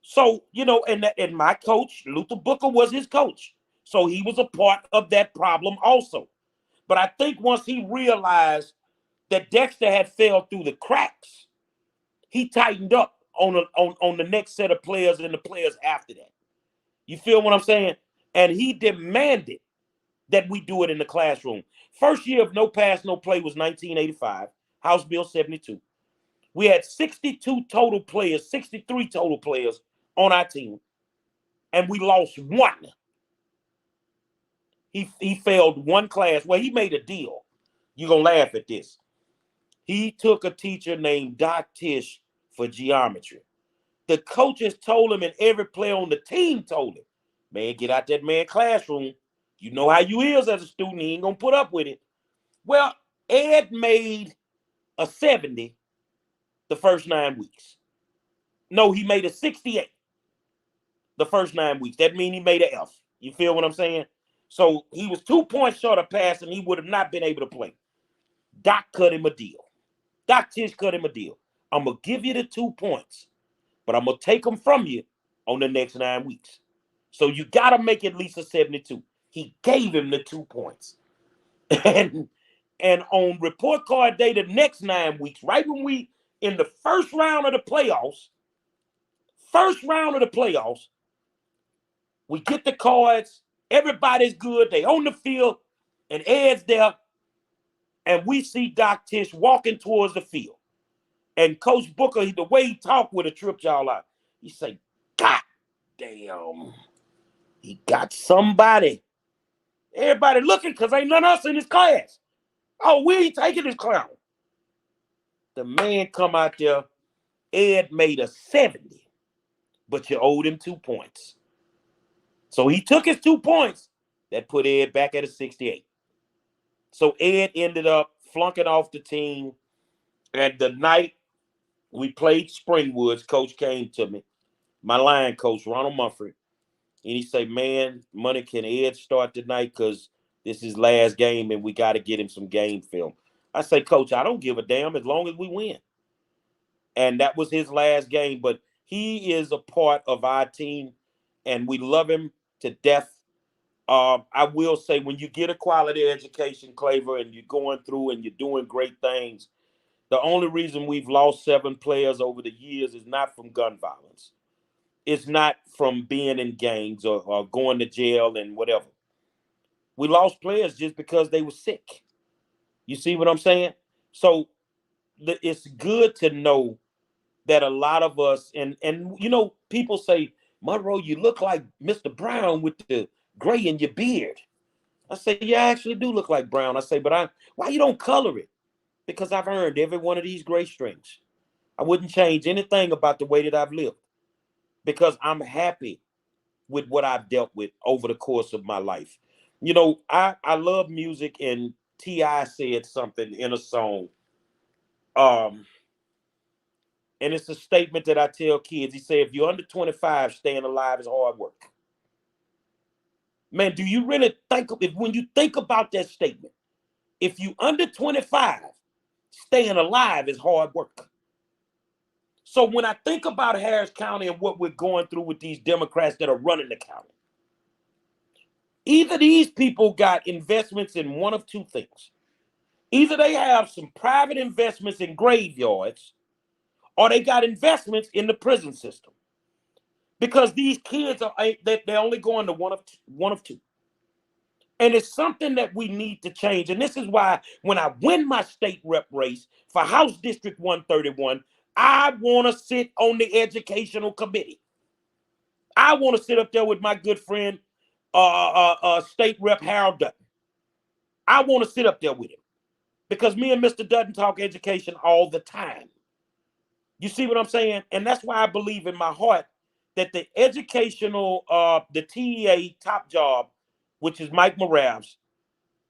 So, and my coach, Luther Booker, was his coach. So he was a part of that problem also. But I think once he realized that Dexter had fell through the cracks, he tightened up on the next set of players and the players after that. You feel what I'm saying? And he demanded that we do it in the classroom. First year of no pass, no play was 1985, House Bill 72. We had 62 total players, 63 total players on our team, and we lost one. He failed one class. Well, he made a deal. You're going to laugh at this. He took a teacher named Doc Tish for geometry. The coaches told him, and every player on the team told him, man, get out that man classroom. You know how you is as a student. He ain't going to put up with it. Well, Ed made a 70 the first 9 weeks. No, he made a 68 the first 9 weeks. That means he made an F. You feel what I'm saying? So he was 2 points short of passing. He would have not been able to play. Doc cut him a deal. Doc Tish cut him a deal. I'm going to give you the 2 points, but I'm going to take them from you on the next 9 weeks. So you got to make at least a 72. He gave him the 2 points. And on report card day, the next 9 weeks, right when we in the first round of the playoffs, we get the cards. Everybody's good. They on the field, and Ed's there, and we see Doc Tish walking towards the field. And Coach Booker, the way he talked would have tripped y'all out. He say, God damn, he got somebody. Everybody looking because ain't none of us in his class. Oh, we ain't taking this clown. The man come out there. Ed made a 70, but you owed him 2 points. So he took his 2 points. That put Ed back at a 68. So Ed ended up flunking off the team. And the night we played Springwoods, coach came to me, my line coach, Ronald Mumphrey, and he said, man, money, can Ed start tonight? Because this is his last game and we got to get him some game film. I say, Coach, I don't give a damn as long as we win. And that was his last game. But he is a part of our team, and we love him to death. I will say, when you get a quality education, Claver, and you're going through and you're doing great things, the only reason we've lost 7 players over the years is not from gun violence. It's not from being in gangs or going to jail and whatever. We lost players just because they were sick. You see what I'm saying? So it's good to know that a lot of us, and you know, people say, Monroe, you look like Mr. Brown with the gray in your beard. I say, yeah, I actually do look like Brown. I say, but why you don't color it? Because I've earned every one of these gray strings. I wouldn't change anything about the way that I've lived, because I'm happy with what I've dealt with over the course of my life. You know, I love music, and T.I. said something in a song. And it's a statement that I tell kids. He said, if you're under 25, staying alive is hard work. Man, do you really think, when you think about that statement, if you under 25, staying alive is hard work. So when I think about Harris County and what we're going through with these Democrats that are running the county, either these people got investments in one of two things. Either they have some private investments in graveyards, or they got investments in the prison system. Because these kids they're only going to one of two. And it's something that we need to change. And this is why when I win my state rep race for House District 131, I want to sit on the educational committee. I want to sit up there with my good friend, State Rep Harold Dutton. I want to sit up there with him, because me and Mr. Dutton talk education all the time. You see what I'm saying? And that's why I believe in my heart that the educational, the TEA top job, which is Mike Moravs,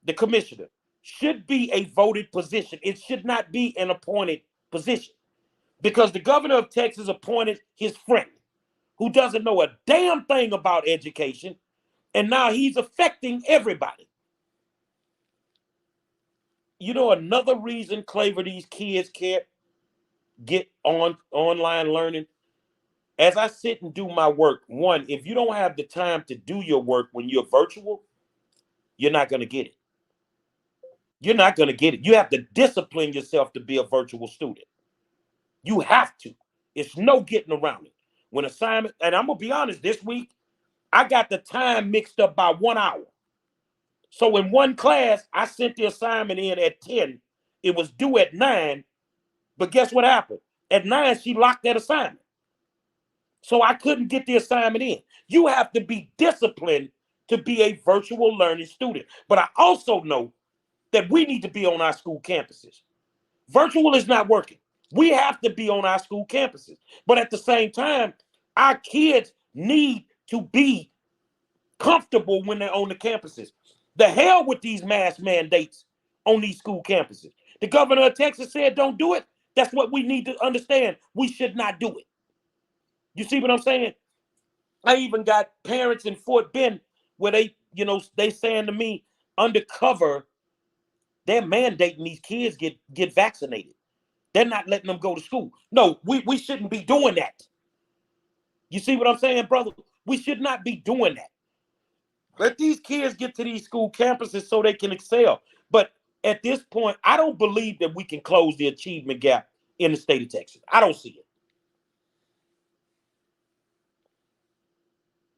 the commissioner, should be a voted position. It should not be an appointed position, because the governor of Texas appointed his friend who doesn't know a damn thing about education, and now he's affecting everybody. You know, another reason, Claver, these kids can't get online learning. As I sit and do my work, one, if you don't have the time to do your work when you're virtual, you're not going to get it. You're not going to get it. You have to discipline yourself to be a virtual student. You have to. It's no getting around it. When assignment, and I'm going to be honest, this week, I got the time mixed up by 1 hour. So in one class, I sent the assignment in at 10. It was due at 9. But guess what happened? At 9, she locked that assignment. So I couldn't get the assignment in. You have to be disciplined to be a virtual learning student. But I also know that we need to be on our school campuses. Virtual is not working. We have to be on our school campuses. But at the same time, our kids need to be comfortable when they're on the campuses. The hell with these mask mandates on these school campuses. The governor of Texas said don't do it. That's what we need to understand. We should not do it. You see what I'm saying? I even got parents in Fort Bend where they saying to me undercover, they're mandating these kids get vaccinated. They're not letting them go to school. No, we shouldn't be doing that. You see what I'm saying, brother? We should not be doing that. Let these kids get to these school campuses so they can excel. But at this point, I don't believe that we can close the achievement gap in the state of Texas. I don't see it.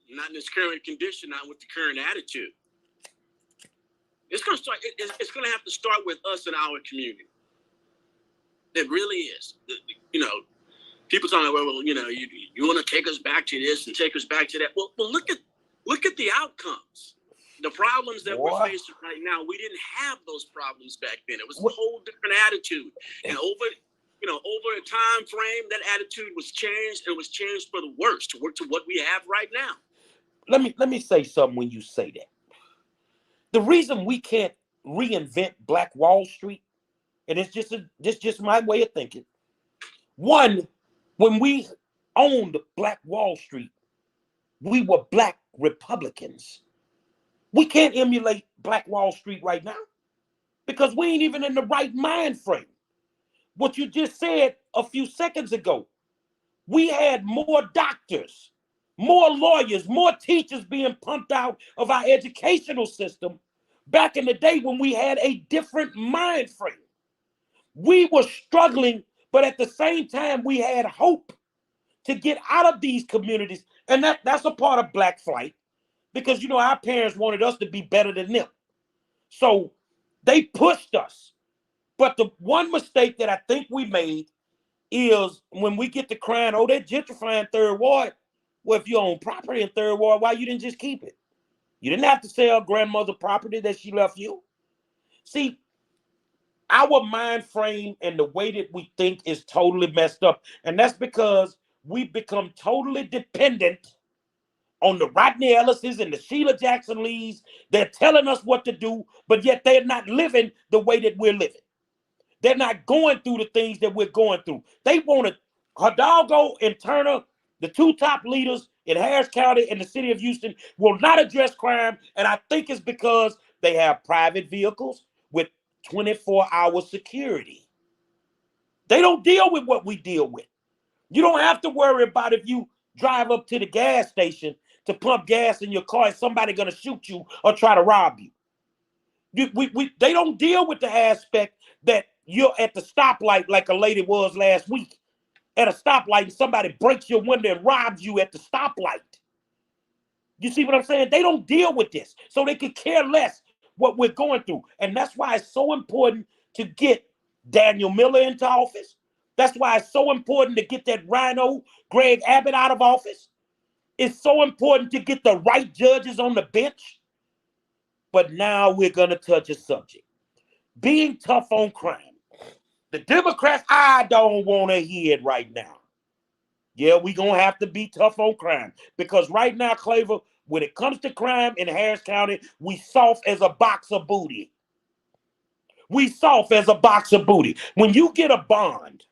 Not in this current condition, not with the current attitude. It's going to start. It's going to have to start with us in our community. It really is. People talking about, well, you want to take us back to this and take us back to that. Well, look at the outcomes. The problems that we're facing right now, we didn't have those problems back then. It was a whole different attitude. And over a time frame, that attitude was changed. It was changed for the worse to work to what we have right now. Let me say something when you say that. The reason we can't reinvent Black Wall Street, and it's just my way of thinking. One, when we owned Black Wall Street, we were Black Republicans. We can't emulate Black Wall Street right now because we ain't even in the right mind frame. What you just said a few seconds ago, we had more doctors, more lawyers, more teachers being pumped out of our educational system back in the day when we had a different mind frame. We were struggling, but at the same time, we had hope to get out of these communities. And that's a part of Black flight because, our parents wanted us to be better than them. So they pushed us. But the one mistake that I think we made is when we get to crying, oh, they're gentrifying Third Ward. Well, if you own property in Third Ward, why you didn't just keep it? You didn't have to sell grandmother's property that she left you. See, our mind frame and the way that we think is totally messed up. And that's because we've become totally dependent on the Rodney Ellises and the Sheila Jackson Lees. They're telling us what to do, but yet they're not living the way that we're living. They're not going through the things that we're going through. They wanted Hidalgo and Turner, the two top leaders in Harris County and the city of Houston, will not address crime. And I think it's because they have private vehicles with 24-hour security. They don't deal with what we deal with. You don't have to worry about if you drive up to the gas station to pump gas in your car, is somebody going to shoot you or try to rob you. They don't deal with the aspect that you're at the stoplight like a lady was last week. At a stoplight and somebody breaks your window and robs you at the stoplight. You see what I'm saying? They don't deal with this. So they could care less what we're going through. And that's why it's so important to get Daniel Miller into office. That's why it's so important to get that rhino Greg Abbott out of office. It's so important to get the right judges on the bench. But now we're going to touch a subject. Being tough on crime. The Democrats, I don't want to hear it right now. Yeah, we're going to have to be tough on crime. Because right now, Claver, when it comes to crime in Harris County, we soft as a box of booty. We soft as a box of booty. When you get a bond,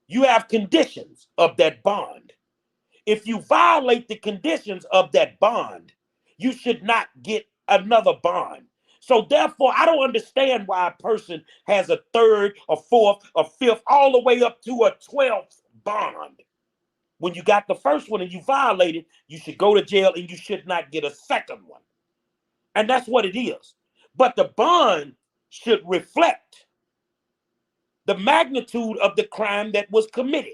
you have conditions of that bond. If you violate the conditions of that bond, you should not get another bond. So therefore, I don't understand why a person has a third, a fourth, a fifth, all the way up to a 12th bond. When you got the first one and you violated, you should go to jail and you should not get a second one. And that's what it is. But the bond should reflect the magnitude of the crime that was committed.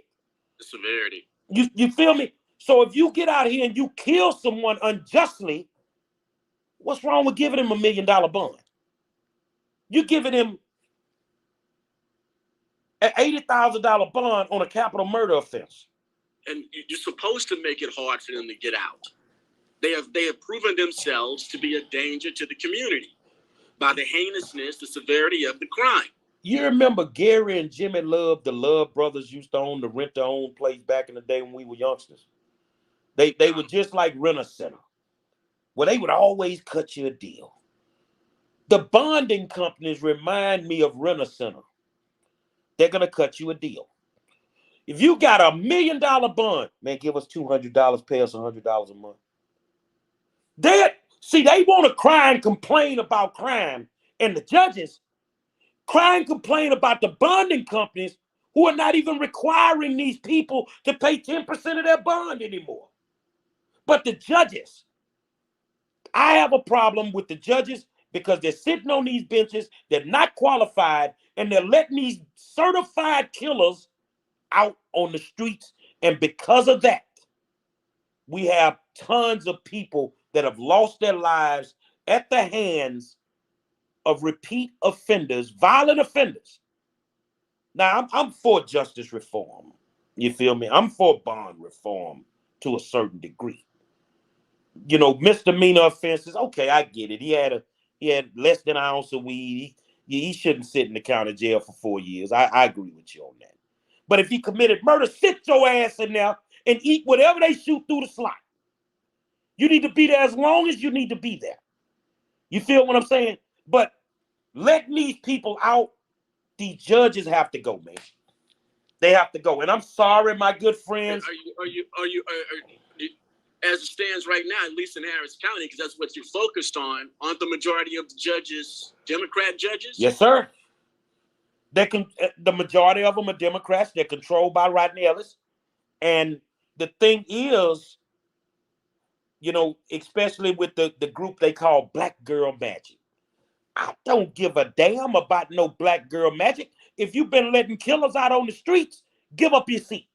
The severity. You feel me? So if you get out here and you kill someone unjustly, what's wrong with giving him $1 million bond? You're giving him an $80,000 bond on a capital murder offense. And you're supposed to make it hard for them to get out. They have proven themselves to be a danger to the community by the heinousness, the severity of the crime. You remember Gary and Jimmy Love, the Love brothers used to own the rent-to-own place back in the day when we were youngsters? They were just like Rent-A-Center, where they would always cut you a deal. The bonding companies remind me of Rent-A-Center. They're going to cut you a deal. If you got $1 million bond, man, give us $200, pay us $100 a month. They want to cry and complain about crime, and the judges cry and complain about the bonding companies who are not even requiring these people to pay 10% of their bond anymore. But the judges, I have a problem with the judges because they're sitting on these benches, they're not qualified, and they're letting these certified killers out on the streets. And because of that, we have tons of people that have lost their lives at the hands of repeat offenders, violent offenders. Now, I'm for justice reform. You feel me? I'm for bond reform to a certain degree. You know, misdemeanor offenses, okay, I get it. He had less than an ounce of weed. He shouldn't sit in the county jail for 4 years. I agree with you on that. But if he committed murder, sit your ass in there and eat whatever they shoot through the slot. You need to be there as long as you need to be there. You feel what I'm saying? But letting these people out, the judges have to go, man. They have to go. And I'm sorry, my good friends. Are you as it stands right now, at least in Harris County, because that's what you're focused on, aren't the majority of the judges Democrat judges? Yes, sir. The majority of them are Democrats. They're controlled by Rodney Ellis. And the thing is, you know, especially with the group they call Black Girl Magic. I don't give a damn about no Black Girl Magic. If you've been letting killers out on the streets, give up your seat.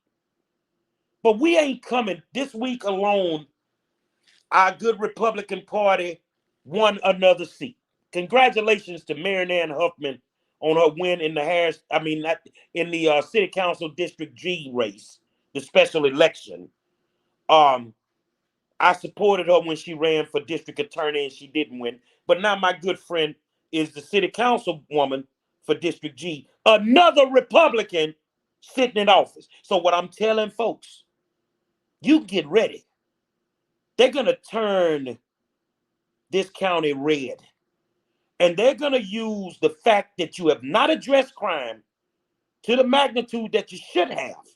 But we ain't coming. This week alone, our good Republican Party won another seat. Congratulations to Marianne Huffman on her win in the City Council District G race, the special election. I supported her when she ran for district attorney and she didn't win. But now my good friend is the city council woman for District G, another Republican sitting in office. So what I'm telling folks, you get ready. They're going to turn this county red. And they're going to use the fact that you have not addressed crime to the magnitude that you should have.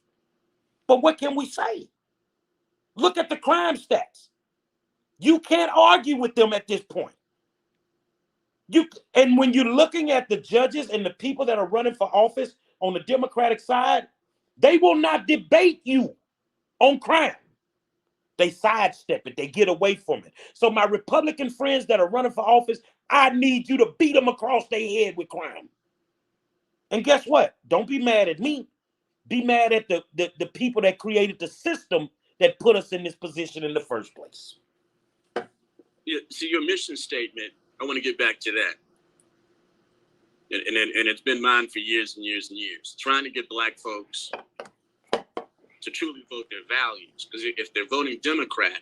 But what can we say? Look at the crime stats. You can't argue with them at this point. And when you're looking at the judges and the people that are running for office on the Democratic side, they will not debate you on crime. They sidestep it. They get away from it. So my Republican friends that are running for office, I need you to beat them across their head with crime. And guess what? Don't be mad at me. Be mad at the people that created the system that put us in this position in the first place. Yeah, see, your mission statement, I want to get back to that. And it's been mine for years and years and years. Trying to get Black folks to truly vote their values. Because if they're voting Democrat,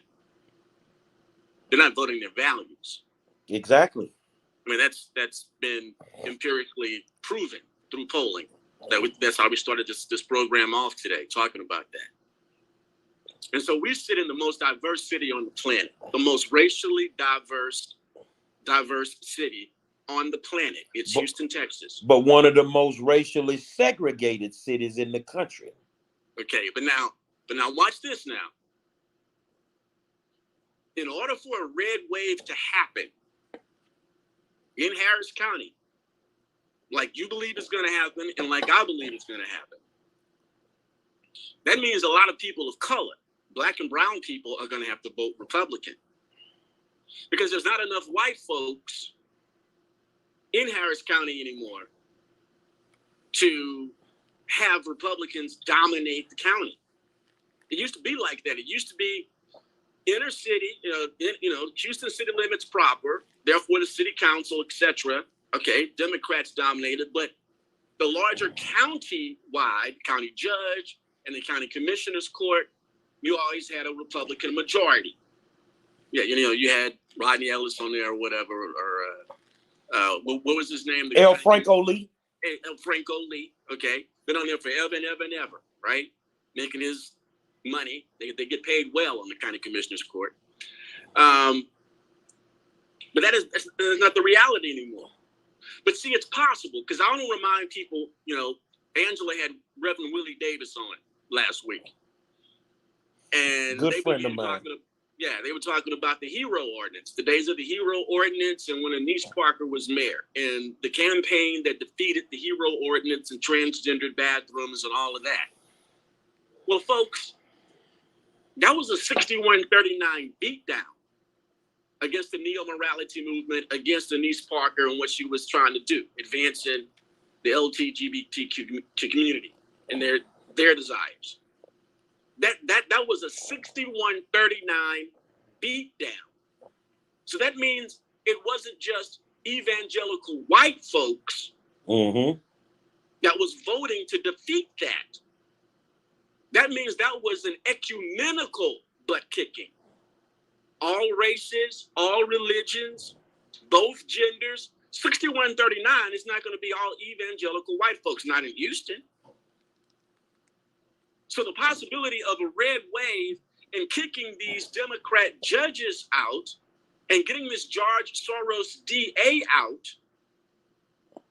they're not voting their values. Exactly. I mean, that's been empirically proven through polling. That's how we started this program off today, talking about that. And so we sit in the most diverse city on the planet, the most racially diverse city on the planet. It's Houston, Texas. But one of the most racially segregated cities in the country. Okay, but now watch this now. In order for a red wave to happen in Harris County, like you believe it's going to happen and like I believe it's going to happen, that means a lot of people of color, Black and brown people, are going to have to vote Republican. Because there's not enough white folks in Harris County anymore to have Republicans dominate the county. It used to be like that. It used to be inner city, Houston city limits proper, therefore the city council, etc. Okay, Democrats dominated, but the larger county-wide, county judge and the county commissioner's court, you always had a Republican majority. Yeah, you had Rodney Ellis on there or whatever, or what was his name? L. Franco Lee. El Franco Lee. Okay, been on there forever and ever and ever, right? Making his money. They get paid well on the county commissioner's court. But that's not the reality anymore. But see, it's possible, because I want to remind people, Angela had Reverend Willie Davis on last week. And good friend of mine. They were talking about the HERO ordinance, the days of the HERO ordinance, and when Anise Parker was mayor, and the campaign that defeated the HERO ordinance and transgendered bathrooms and all of that. Well, folks, that was a 61-39 beatdown against the neo-morality movement, against Anise Parker and what she was trying to do, advancing the LGBTQ community and their desires. That was a 61-39 beatdown. So that means it wasn't just evangelical white folks that was voting to defeat that. That means that was an ecumenical butt kicking. All races, all religions, both genders. 61-39 is not going to be all evangelical white folks, not in Houston. So the possibility of a red wave and kicking these Democrat judges out and getting this George Soros DA out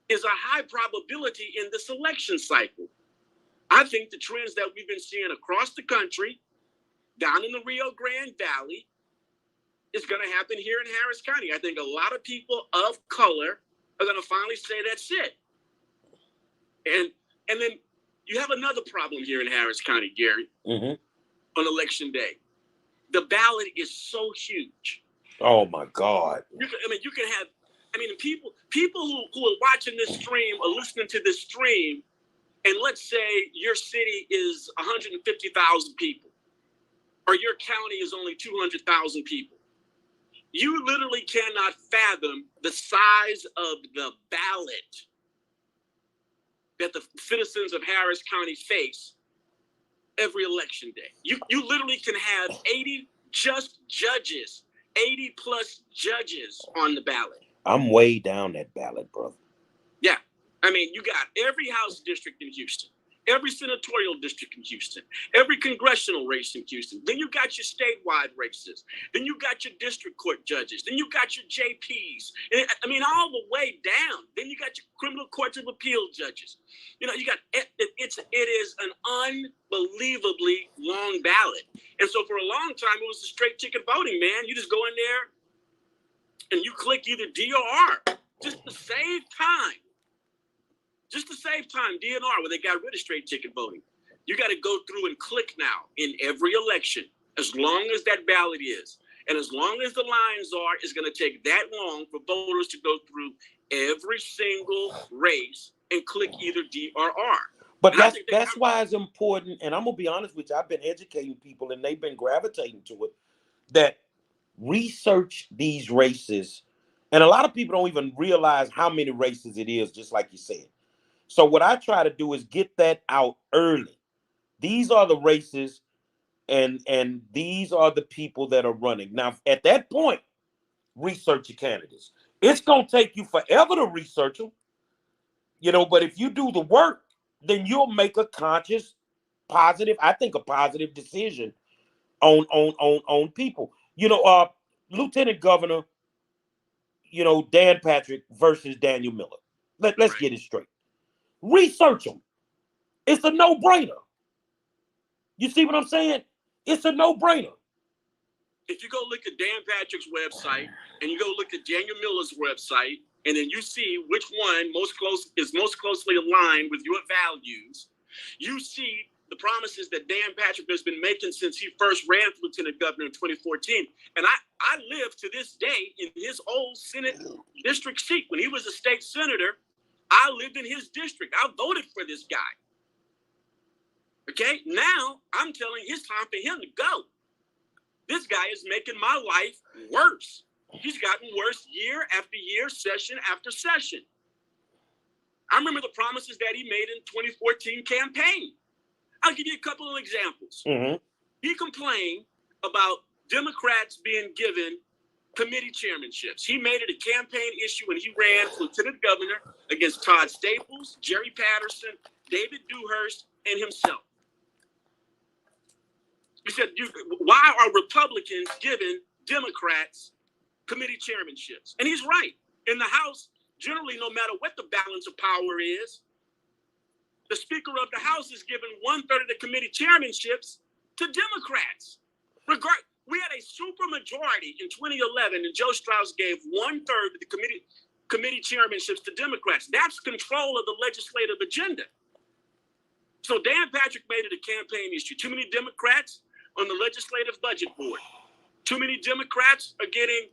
is a high probability in this election cycle. I think the trends that we've been seeing across the country, down in the Rio Grande Valley, is going to happen here in Harris County. I think a lot of people of color are going to finally say that's it. And then you have another problem here in Harris County, Gary, on election day. The ballot is so huge. Oh my God! You can have people who are watching this stream or listening to this stream, and let's say your city is 150,000 people, or your county is only 200,000 people. You literally cannot fathom the size of the ballot that the citizens of Harris County face every election day. You literally can have 80 judges, 80 plus judges on the ballot. I'm way down that ballot, brother. Yeah. You got every House district in Houston, every senatorial district in Houston, every congressional race in Houston. Then you got your statewide races. Then you got your district court judges. Then you got your JPs. All the way down. Then you got your criminal courts of appeal judges. You got it is an unbelievably long ballot. And so for a long time, it was a straight ticket voting, man. You just go in there and you click either D or R just to save time. Just to save time, DNR, where they got rid of straight ticket voting. You got to go through and click now in every election, as long as that ballot is. And as long as the lines are, it's going to take that long for voters to go through every single race and click either D or R. But that's why it's important, and I'm going to be honest with you, I've been educating people, and they've been gravitating to it, that research these races, and a lot of people don't even realize how many races it is, just like you said. So what I try to do is get that out early. These are the races, and these are the people that are running. Now, at that point, research your candidates. It's going to take you forever to research them, but if you do the work, then you'll make a conscious, positive decision on people. Lieutenant Governor, Dan Patrick versus Daniel Miller. Let's get it straight. Research them. It's a no-brainer. You see what I'm saying? It's a no-brainer. If you go look at Dan Patrick's website and you go look at Daniel Miller's website, and then you see which one is most closely aligned with your values, you see the promises that Dan Patrick has been making since he first ran for lieutenant governor in 2014. And I live to this day in his old Senate district seat. When he was a state senator, I lived in his district. I voted for this guy. Okay, now I'm telling it's time for him to go. This guy is making my life worse. He's gotten worse year after year, session after session. I remember the promises that he made in 2014 campaign. I'll give you a couple of examples. He complained about Democrats being given committee chairmanships. He made it a campaign issue when he ran for lieutenant governor against Todd Staples, Jerry Patterson, David Dewhurst, and himself. He said, why are Republicans giving Democrats committee chairmanships? And he's right. In the House, generally, no matter what the balance of power is, the Speaker of the House is given 1/3 of the committee chairmanships to Democrats. We had a super majority in 2011, and Joe Strauss gave 1/3 of the committee chairmanships to Democrats. That's control of the legislative agenda. So Dan Patrick made it a campaign issue. Too many Democrats on the legislative budget board. Too many Democrats are getting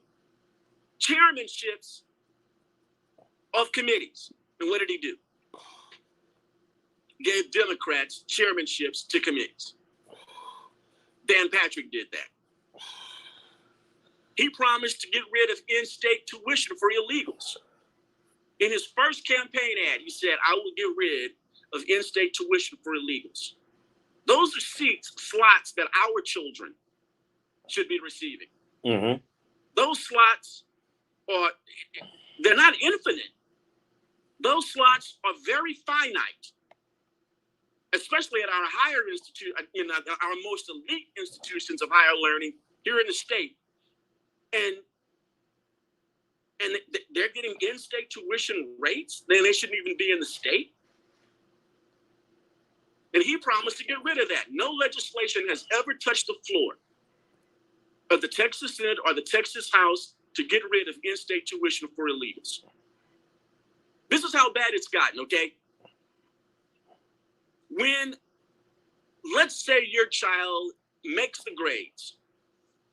chairmanships of committees. And what did he do? Gave Democrats chairmanships to committees. Dan Patrick did that. He promised to get rid of in-state tuition for illegals. In his first campaign ad, he said, I will get rid of in-state tuition for illegals. Those are slots that our children should be receiving. Mm-hmm. Those slots they're not infinite. Those slots are very finite, especially at our higher institute, in our most elite institutions of higher learning here in the state. And they're getting in-state tuition rates, then they shouldn't even be in the state. And he promised to get rid of that. No legislation has ever touched the floor of the Texas Senate or the Texas House to get rid of in-state tuition for illegals. This is how bad it's gotten, okay? When, let's say your child makes the grades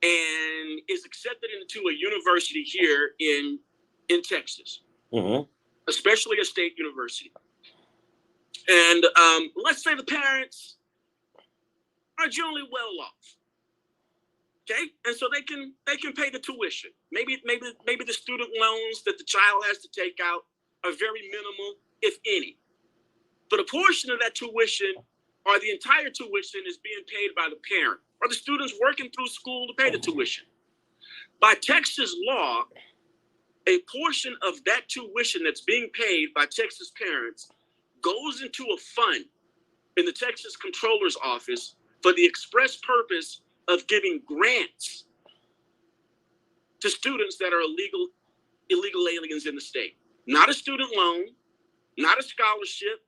and is accepted into a university here in Texas, mm-hmm. especially a state university. And let's say the parents are generally well off, okay? And so they can pay the tuition. Maybe the student loans that the child has to take out are very minimal, if any. But a portion of that tuition or the entire tuition is being paid by the parent or the students working through school to pay the tuition. By Texas law, a portion of that tuition that's being paid by Texas parents goes into a fund in the Texas Comptroller's office for the express purpose of giving grants to students that are illegal aliens in the state. Not a student loan, not a scholarship.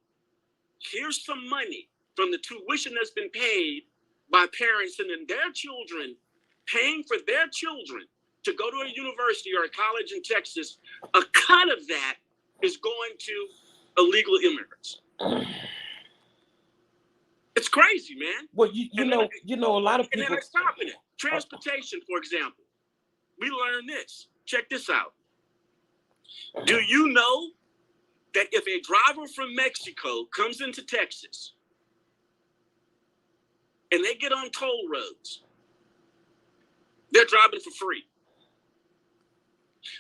Here's some money from the tuition that's been paid by parents and then their children paying for their children to go to a university or a college in Texas. A cut of that is going to illegal immigrants. It's crazy, man. Well, you know, a lot of people. And then they're stopping it. Transportation, for example. We learned this. Check this out. Do you know that if a driver from Mexico comes into Texas and they get on toll roads, they're driving for free?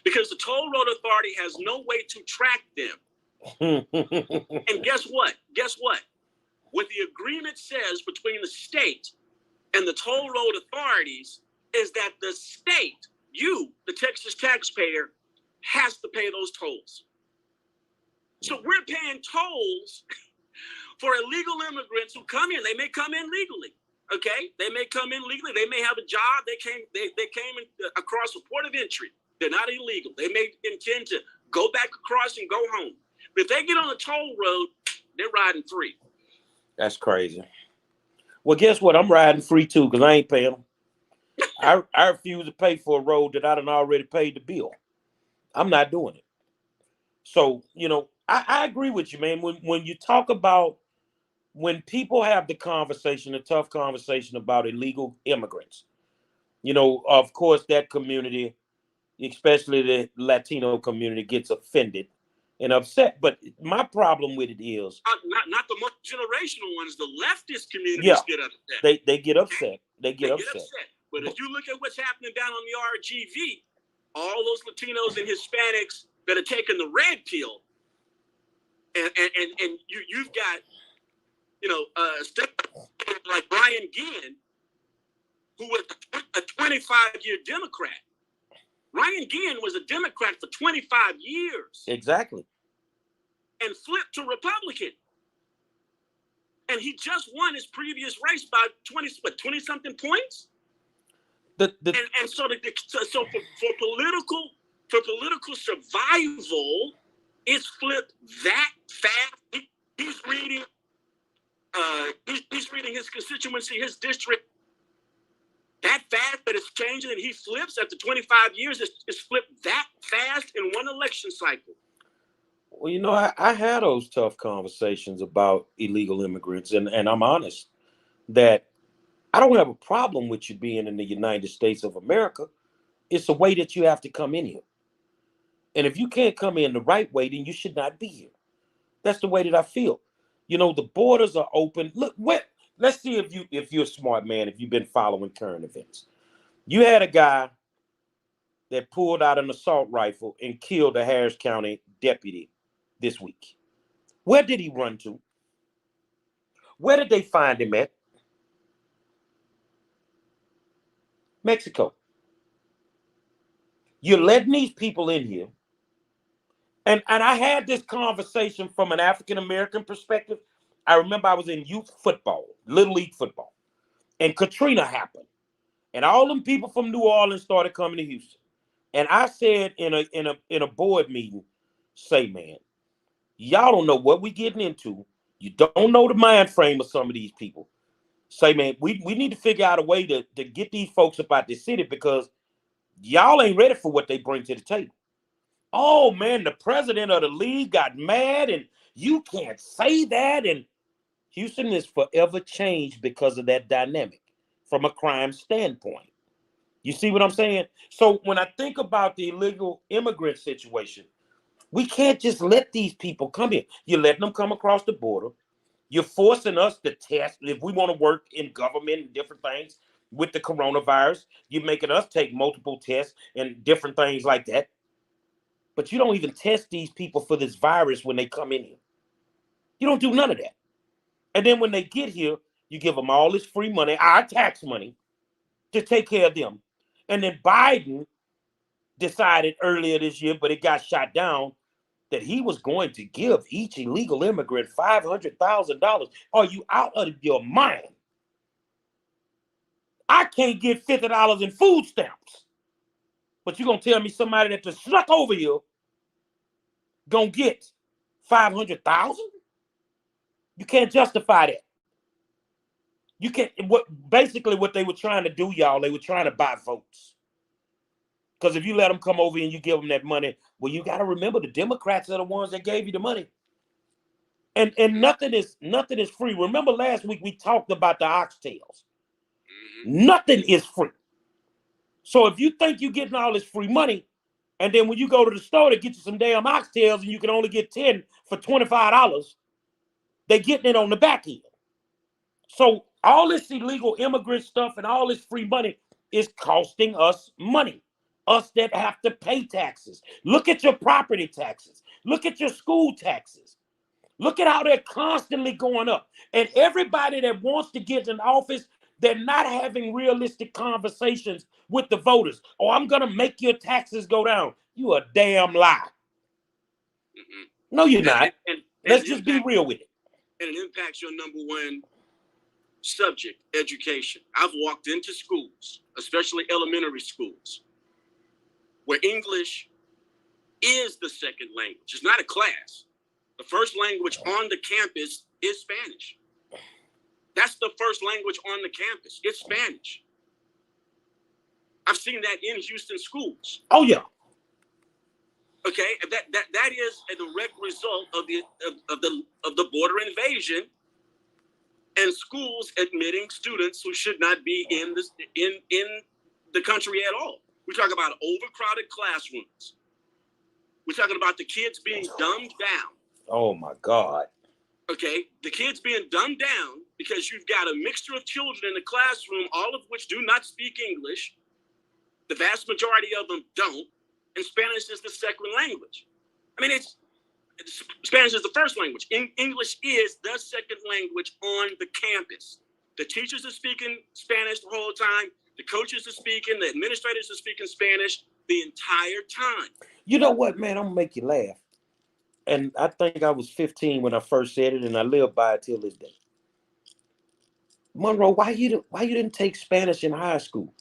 Because the toll road authority has no way to track them. And guess what? What the agreement says between the state and the toll road authorities is that the state, you, the Texas taxpayer, has to pay those tolls. So we're paying tolls for illegal immigrants who come in. They may come in legally, okay? They may come in legally. They may have a job. They came across a port of entry. They're not illegal. They may intend to go back across and go home. But if they get on a toll road, they're riding free. That's crazy. Well, guess what? I'm riding free too because I ain't paying them. I refuse to pay for a road that I done already paid the bill. I'm not doing it. So, you know, I agree with you, man. When you talk about when people have the conversation, a tough conversation about illegal immigrants, you know, of course, that community, especially the Latino community, gets offended and upset. But my problem with it is not the most generational ones. The leftist communities get upset. They get upset. They get upset. But if you look at what's happening down on the RGV, all those Latinos and Hispanics that are taking the red pill, and you've got, stuff like Brian Ginn, who was a 24 25-year Democrat. Ryan Ginn was a Democrat for 25 years. Exactly. And flipped to Republican. And he just won his previous race by 20-something points. And so for political survival, it's flipped that fast. He's reading his constituency, his district, that fast that it's changing, and he flips after 25 years. It's flipped that fast in one election cycle. Well, you know, I had those tough conversations about illegal immigrants, and I'm honest that I don't have a problem with you being in the United States of America. It's the way that you have to come in here. And if you can't come in the right way, then you should not be here. That's the way that I feel. You know, the borders are open. Look, let's see if you're a smart man, if you've been following current events. You had a guy that pulled out an assault rifle and killed a Harris County deputy this week. Where did he run to? Where did they find him at? Mexico. You're letting these people in here. And I had this conversation from an African-American perspective. I remember I was in youth football, Little League football, and Katrina happened. And all them people from New Orleans started coming to Houston. And I said in a board meeting, say, man, y'all don't know what we getting into. You don't know the mind frame of some of these people. Say, man, we need to figure out a way to get these folks up out this city because y'all ain't ready for what they bring to the table. Oh, man, the president of the league got mad and you can't say that. And Houston is forever changed because of that dynamic from a crime standpoint. You see what I'm saying? So when I think about the illegal immigrant situation, we can't just let these people come in. You're letting them come across the border. You're forcing us to test if we want to work in government and different things with the coronavirus. You're making us take multiple tests and different things like that. But you don't even test these people for this virus when they come in here. You don't do none of that. And then when they get here, you give them all this free money, our tax money, to take care of them. And then Biden decided earlier this year, but it got shot down, that he was going to give each illegal immigrant $500,000. Are you out of your mind? I can't get $50 in food stamps. But you're going to tell me somebody that just snuck over here going to get $500,000? You can't justify that. You can't. Basically what they were trying to do, y'all, they were trying to buy votes. Because if you let them come over and you give them that money, well, you got to remember the Democrats are the ones that gave you the money. And nothing is free. Remember last week we talked about the oxtails. Nothing is free. So if you think you're getting all this free money, and then when you go to the store to get you some damn oxtails and you can only get 10 for $25, they're getting it on the back end. So all this illegal immigrant stuff and all this free money is costing us money. Us that have to pay taxes. Look at your property taxes. Look at your school taxes. Look at how they're constantly going up. And everybody that wants to get in office, they're not having realistic conversations with the voters. Oh, I'm going to make your taxes go down. You a damn lie. No, you're not. Let's just be real with it. And it impacts your number one subject, education. I've walked into schools, especially elementary schools, where English is the second language. It's not a class. The first language on the campus is Spanish. That's the first language on the campus. It's Spanish. I've seen that in Houston schools. Oh yeah. Okay, that is a direct result of the border invasion and schools admitting students who should not be in the country at all. We're talking about overcrowded classrooms. We're talking about the kids being dumbed down. Oh my God. Okay, the kids being dumbed down because you've got a mixture of children in the classroom, all of which do not speak English. The vast majority of them don't, and Spanish is the second language. I mean, Spanish is the first language. English is the second language on the campus. The teachers are speaking Spanish the whole time. The coaches are speaking, the administrators are speaking Spanish the entire time. You know what, man? I'm gonna make you laugh. And I think I was 15 when I first said it, and I live by it till this day. Monroe, why you didn't take Spanish in high school?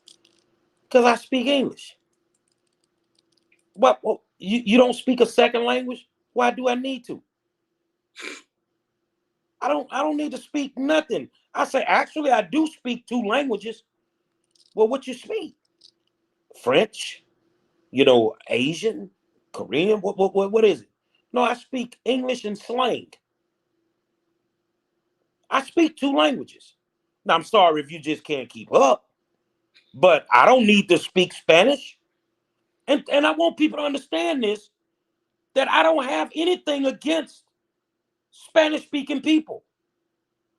Because I speak English. What? Well, you don't speak a second language? Why do I need to? I don't need to speak nothing. I say actually I do speak two languages. Well, what you speak? French, Asian, Korean. What is it? No, I speak English and slang. I speak two languages. Now I'm sorry if you just can't keep up, but I don't need to speak Spanish. And I want people to understand this, that I don't have anything against Spanish speaking people.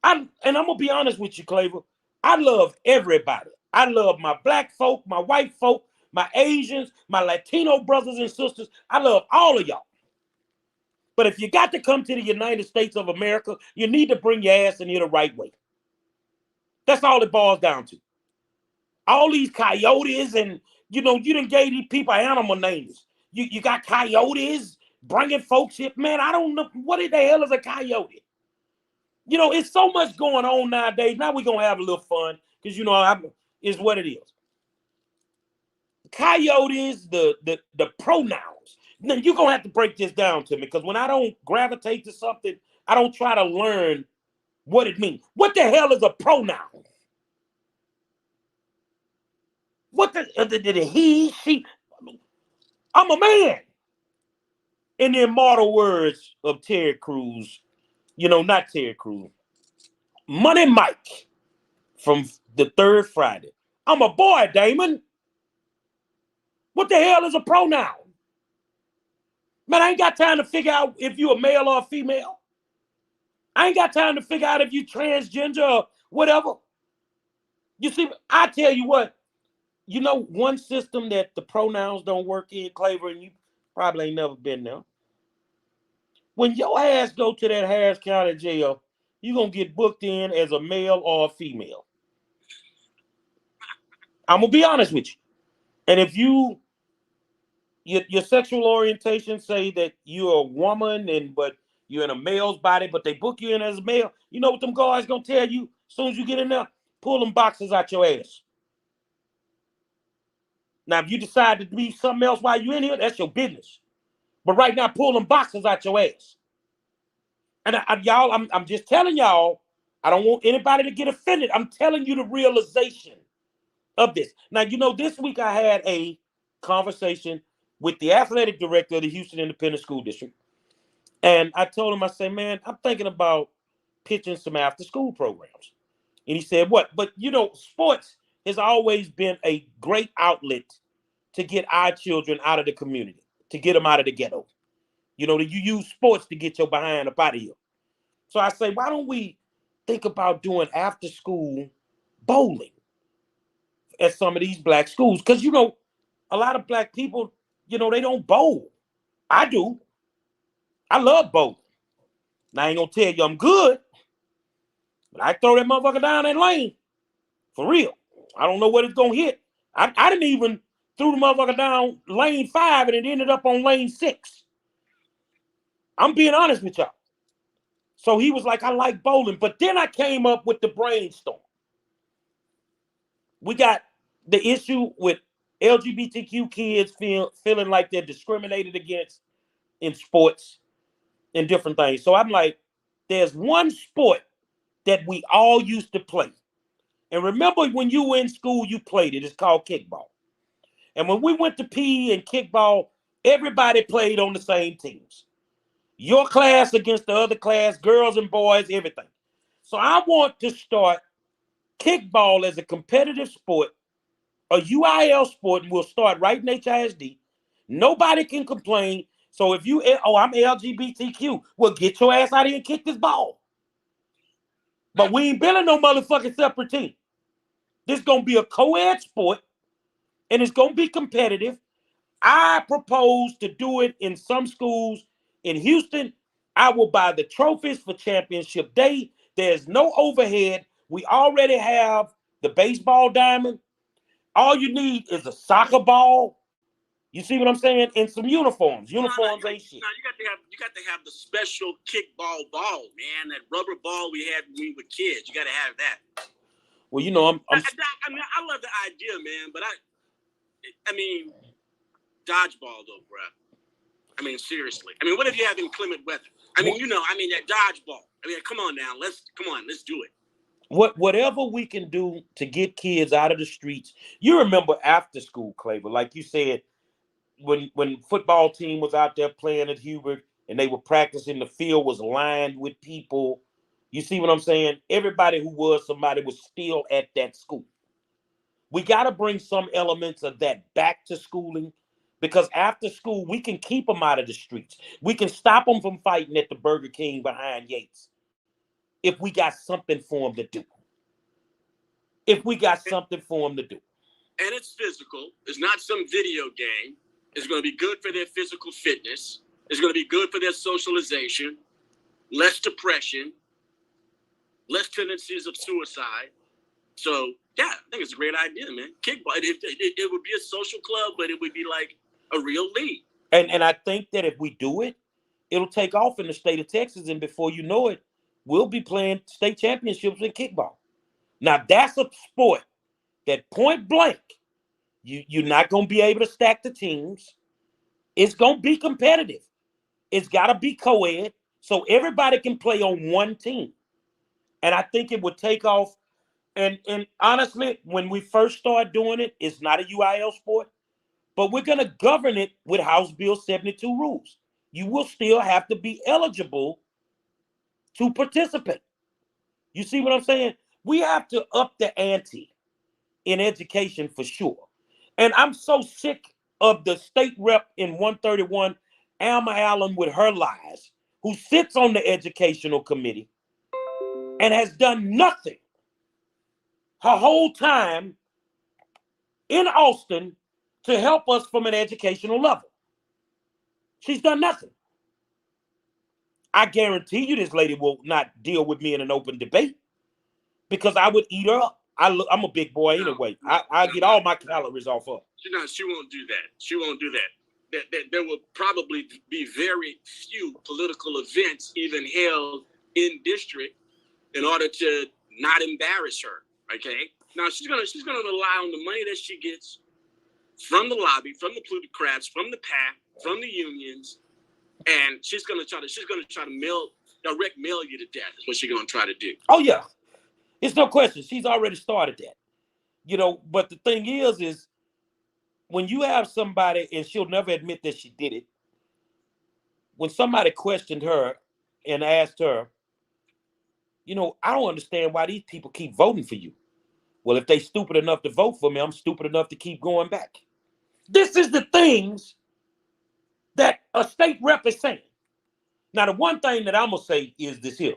And I'm gonna be honest with you, Claver. I love everybody. I love my black folk, my white folk, my Asians, my Latino brothers and sisters. I love all of y'all. But if you got to come to the United States of America, you need to bring your ass in here the right way. That's all it boils down to. All these coyotes, and you done gave these people animal names. You got coyotes bringing folks here. Man, I don't know what the hell is a coyote. It's so much going on nowadays. Now we're gonna have a little fun because it's what it is. Coyotes, the pronouns. Now you're gonna have to break this down to me, because when I don't gravitate to something, I don't try to learn what it means. What the hell is a pronoun? What the he, she? I'm a man. In the immortal words of Terry Crews, not Terry Crews, Money Mike from the Third Friday. I'm a boy, Damon. What the hell is a pronoun? Man, I ain't got time to figure out if you a male or a female. I ain't got time to figure out if you transgender or whatever. You see, I tell you what, one system that the pronouns don't work in, Claver, and you probably ain't never been there. When your ass go to that Harris County jail, you're going to get booked in as a male or a female. I'm going to be honest with you. And if your sexual orientation say that you're a woman, but you're in a male's body, but they book you in as a male, you know what them guys going to tell you as soon as you get in there? Pull them boxes out your ass. Now, if you decide to be something else while you're in here, that's your business. But right now, pull them boxes out your ass. And y'all, I'm just telling y'all, I don't want anybody to get offended. I'm telling you the realization of this. Now, this week I had a conversation with the athletic director of the Houston Independent School District. And I told him, I said, man, I'm thinking about pitching some after school programs. And he said, what? But, sports has always been a great outlet to get our children out of the community, to get them out of the ghetto. You use sports to get your behind up out of here. So I say, why don't we think about doing after school bowling at some of these black schools? Because, a lot of black people, they don't bowl. I do. I love bowling. Now, I ain't going to tell you I'm good, but I throw that motherfucker down that lane. For real. I don't know what it's going to hit. I didn't even threw the motherfucker down lane 5 and it ended up on lane 6. I'm being honest with y'all. So he was like, I like bowling. But then I came up with the brainstorm. We got the issue with LGBTQ kids feeling like they're discriminated against in sports and different things. So I'm like, there's one sport that we all used to play. And remember when you were in school, you played it. It's called kickball. And when we went to PE and kickball, everybody played on the same teams. Your class against the other class, girls and boys, everything. So I want to start kickball as a competitive sport, a UIL sport, and we'll start right in HISD. Nobody can complain. So if I'm LGBTQ, well, get your ass out here and kick this ball. But we ain't building no motherfucking separate team. This is going to be a co-ed sport, and it's going to be competitive. I propose to do it in some schools in Houston. I will buy the trophies for championship day. There's no overhead. We already have the baseball diamond. All you need is a soccer ball. You see what I'm saying? And some uniforms. Uniforms ain't shit. No, you got to have the special kickball ball, man. That rubber ball we had when we were kids. You got to have that. Well, you know, I mean, I love the idea, man, but I mean, dodgeball though, bro. I mean, seriously. I mean, what if you have inclement weather? I mean, that dodgeball. I mean, come on now. Let's do it. Whatever we can do to get kids out of the streets. You remember after school, Claver, like you said, when football team was out there playing at Hubert and they were practicing, the field was lined with people. You see what I'm saying? Everybody who was somebody was still at that school. We got to bring some elements of that back to schooling, because after school, we can keep them out of the streets. We can stop them from fighting at the Burger King behind Yates if we got something for them to do. And it's physical. It's not some video game. It's going to be good for their physical fitness. It's going to be good for their socialization. Less depression. Less tendencies of suicide. So, yeah, I think it's a great idea, man. Kickball. It would be a social club, but it would be like a real league. And I think that if we do it, it'll take off in the state of Texas, and before you know it, we'll be playing state championships in kickball. Now, that's a sport that point blank, you're not going to be able to stack the teams. It's going to be competitive. It's got to be co-ed, so everybody can play on one team. And I think it would take off. And honestly, when we first started doing it, it's not a UIL sport, but we're going to govern it with House Bill 72 rules. You will still have to be eligible to participate. You see what I'm saying? We have to up the ante in education for sure. And I'm so sick of the state rep in 131, Alma Allen, with her lies, who sits on the educational committee and has done nothing her whole time in Austin to help us from an educational level. She's done nothing. I guarantee you this lady will not deal with me in an open debate, because I would eat her up. I'm a big boy anyway. I get all my calories off her. She won't do that. She won't do that. There will probably be very few political events even held in district in order to not embarrass her. Okay. Now she's gonna rely on the money that she gets from the lobby, from the plutocrats, from the PAC, from the unions, and she's gonna try to direct mail you to death. Is what she's gonna try to do. Oh yeah, it's no question. She's already started that. But the thing is when you have somebody, and she'll never admit that she did it, when somebody questioned her and asked her, I don't understand why these people keep voting for you. Well, if they stupid enough to vote for me, I'm stupid enough to keep going back. This is the things that a state rep is saying. Now, the one thing that I'm going to say is this here.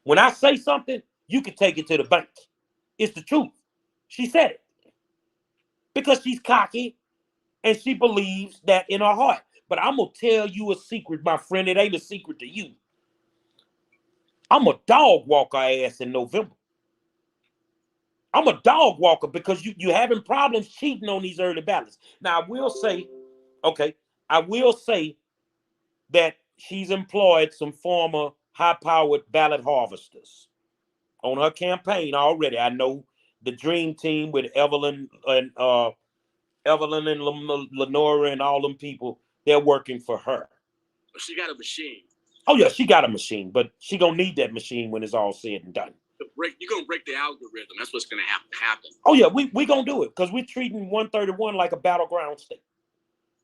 When I say something, you can take it to the bank. It's the truth. She said it. Because she's cocky and she believes that in her heart. But I'm going to tell you a secret, my friend. It ain't a secret to you. I'm a dog walker ass in November. I'm a dog walker because you having problems cheating on these early ballots. Now, I will say that she's employed some former high-powered ballot harvesters on her campaign already. I know the dream team with Evelyn and Lenora and all them people, they're working for her. She got a machine. Oh, yeah, she got a machine, but she gonna need that machine when it's all said and done. You're going to break the algorithm. That's what's going to have to happen. Oh, yeah, we going to do it because we're treating 131 like a battleground state.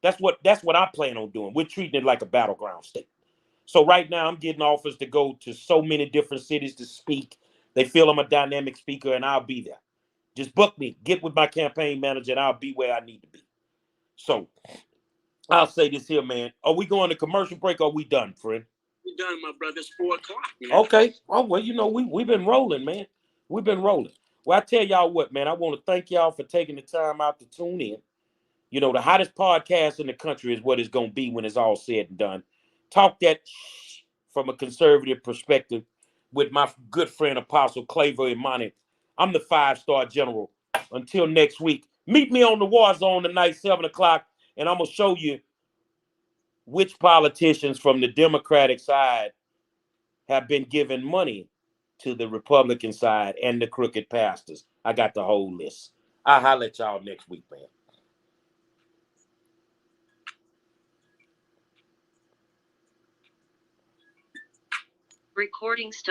That's what I plan on doing. We're treating it like a battleground state. So right now I'm getting offers to go to so many different cities to speak. They feel I'm a dynamic speaker, and I'll be there. Just book me. Get with my campaign manager, and I'll be where I need to be. So I'll say this here, man. Are we going to commercial break or are we done, friend? We're done, my brother. It's 4:00, man. Okay. Oh, well, we've been rolling, man. We've been rolling. Well, I tell y'all what, man. I want to thank y'all for taking the time out to tune in. The hottest podcast in the country is what it's going to be when it's all said and done. Talk that from a conservative perspective with my good friend, Apostle Claver Imani. I'm the 5-star general. Until next week, Meet me on the war zone tonight, 7 o'clock, and I'm going to show you which politicians from the Democratic side have been giving money to the Republican side and the crooked pastors. I got the whole list. I'll holler at y'all next week, man. Recording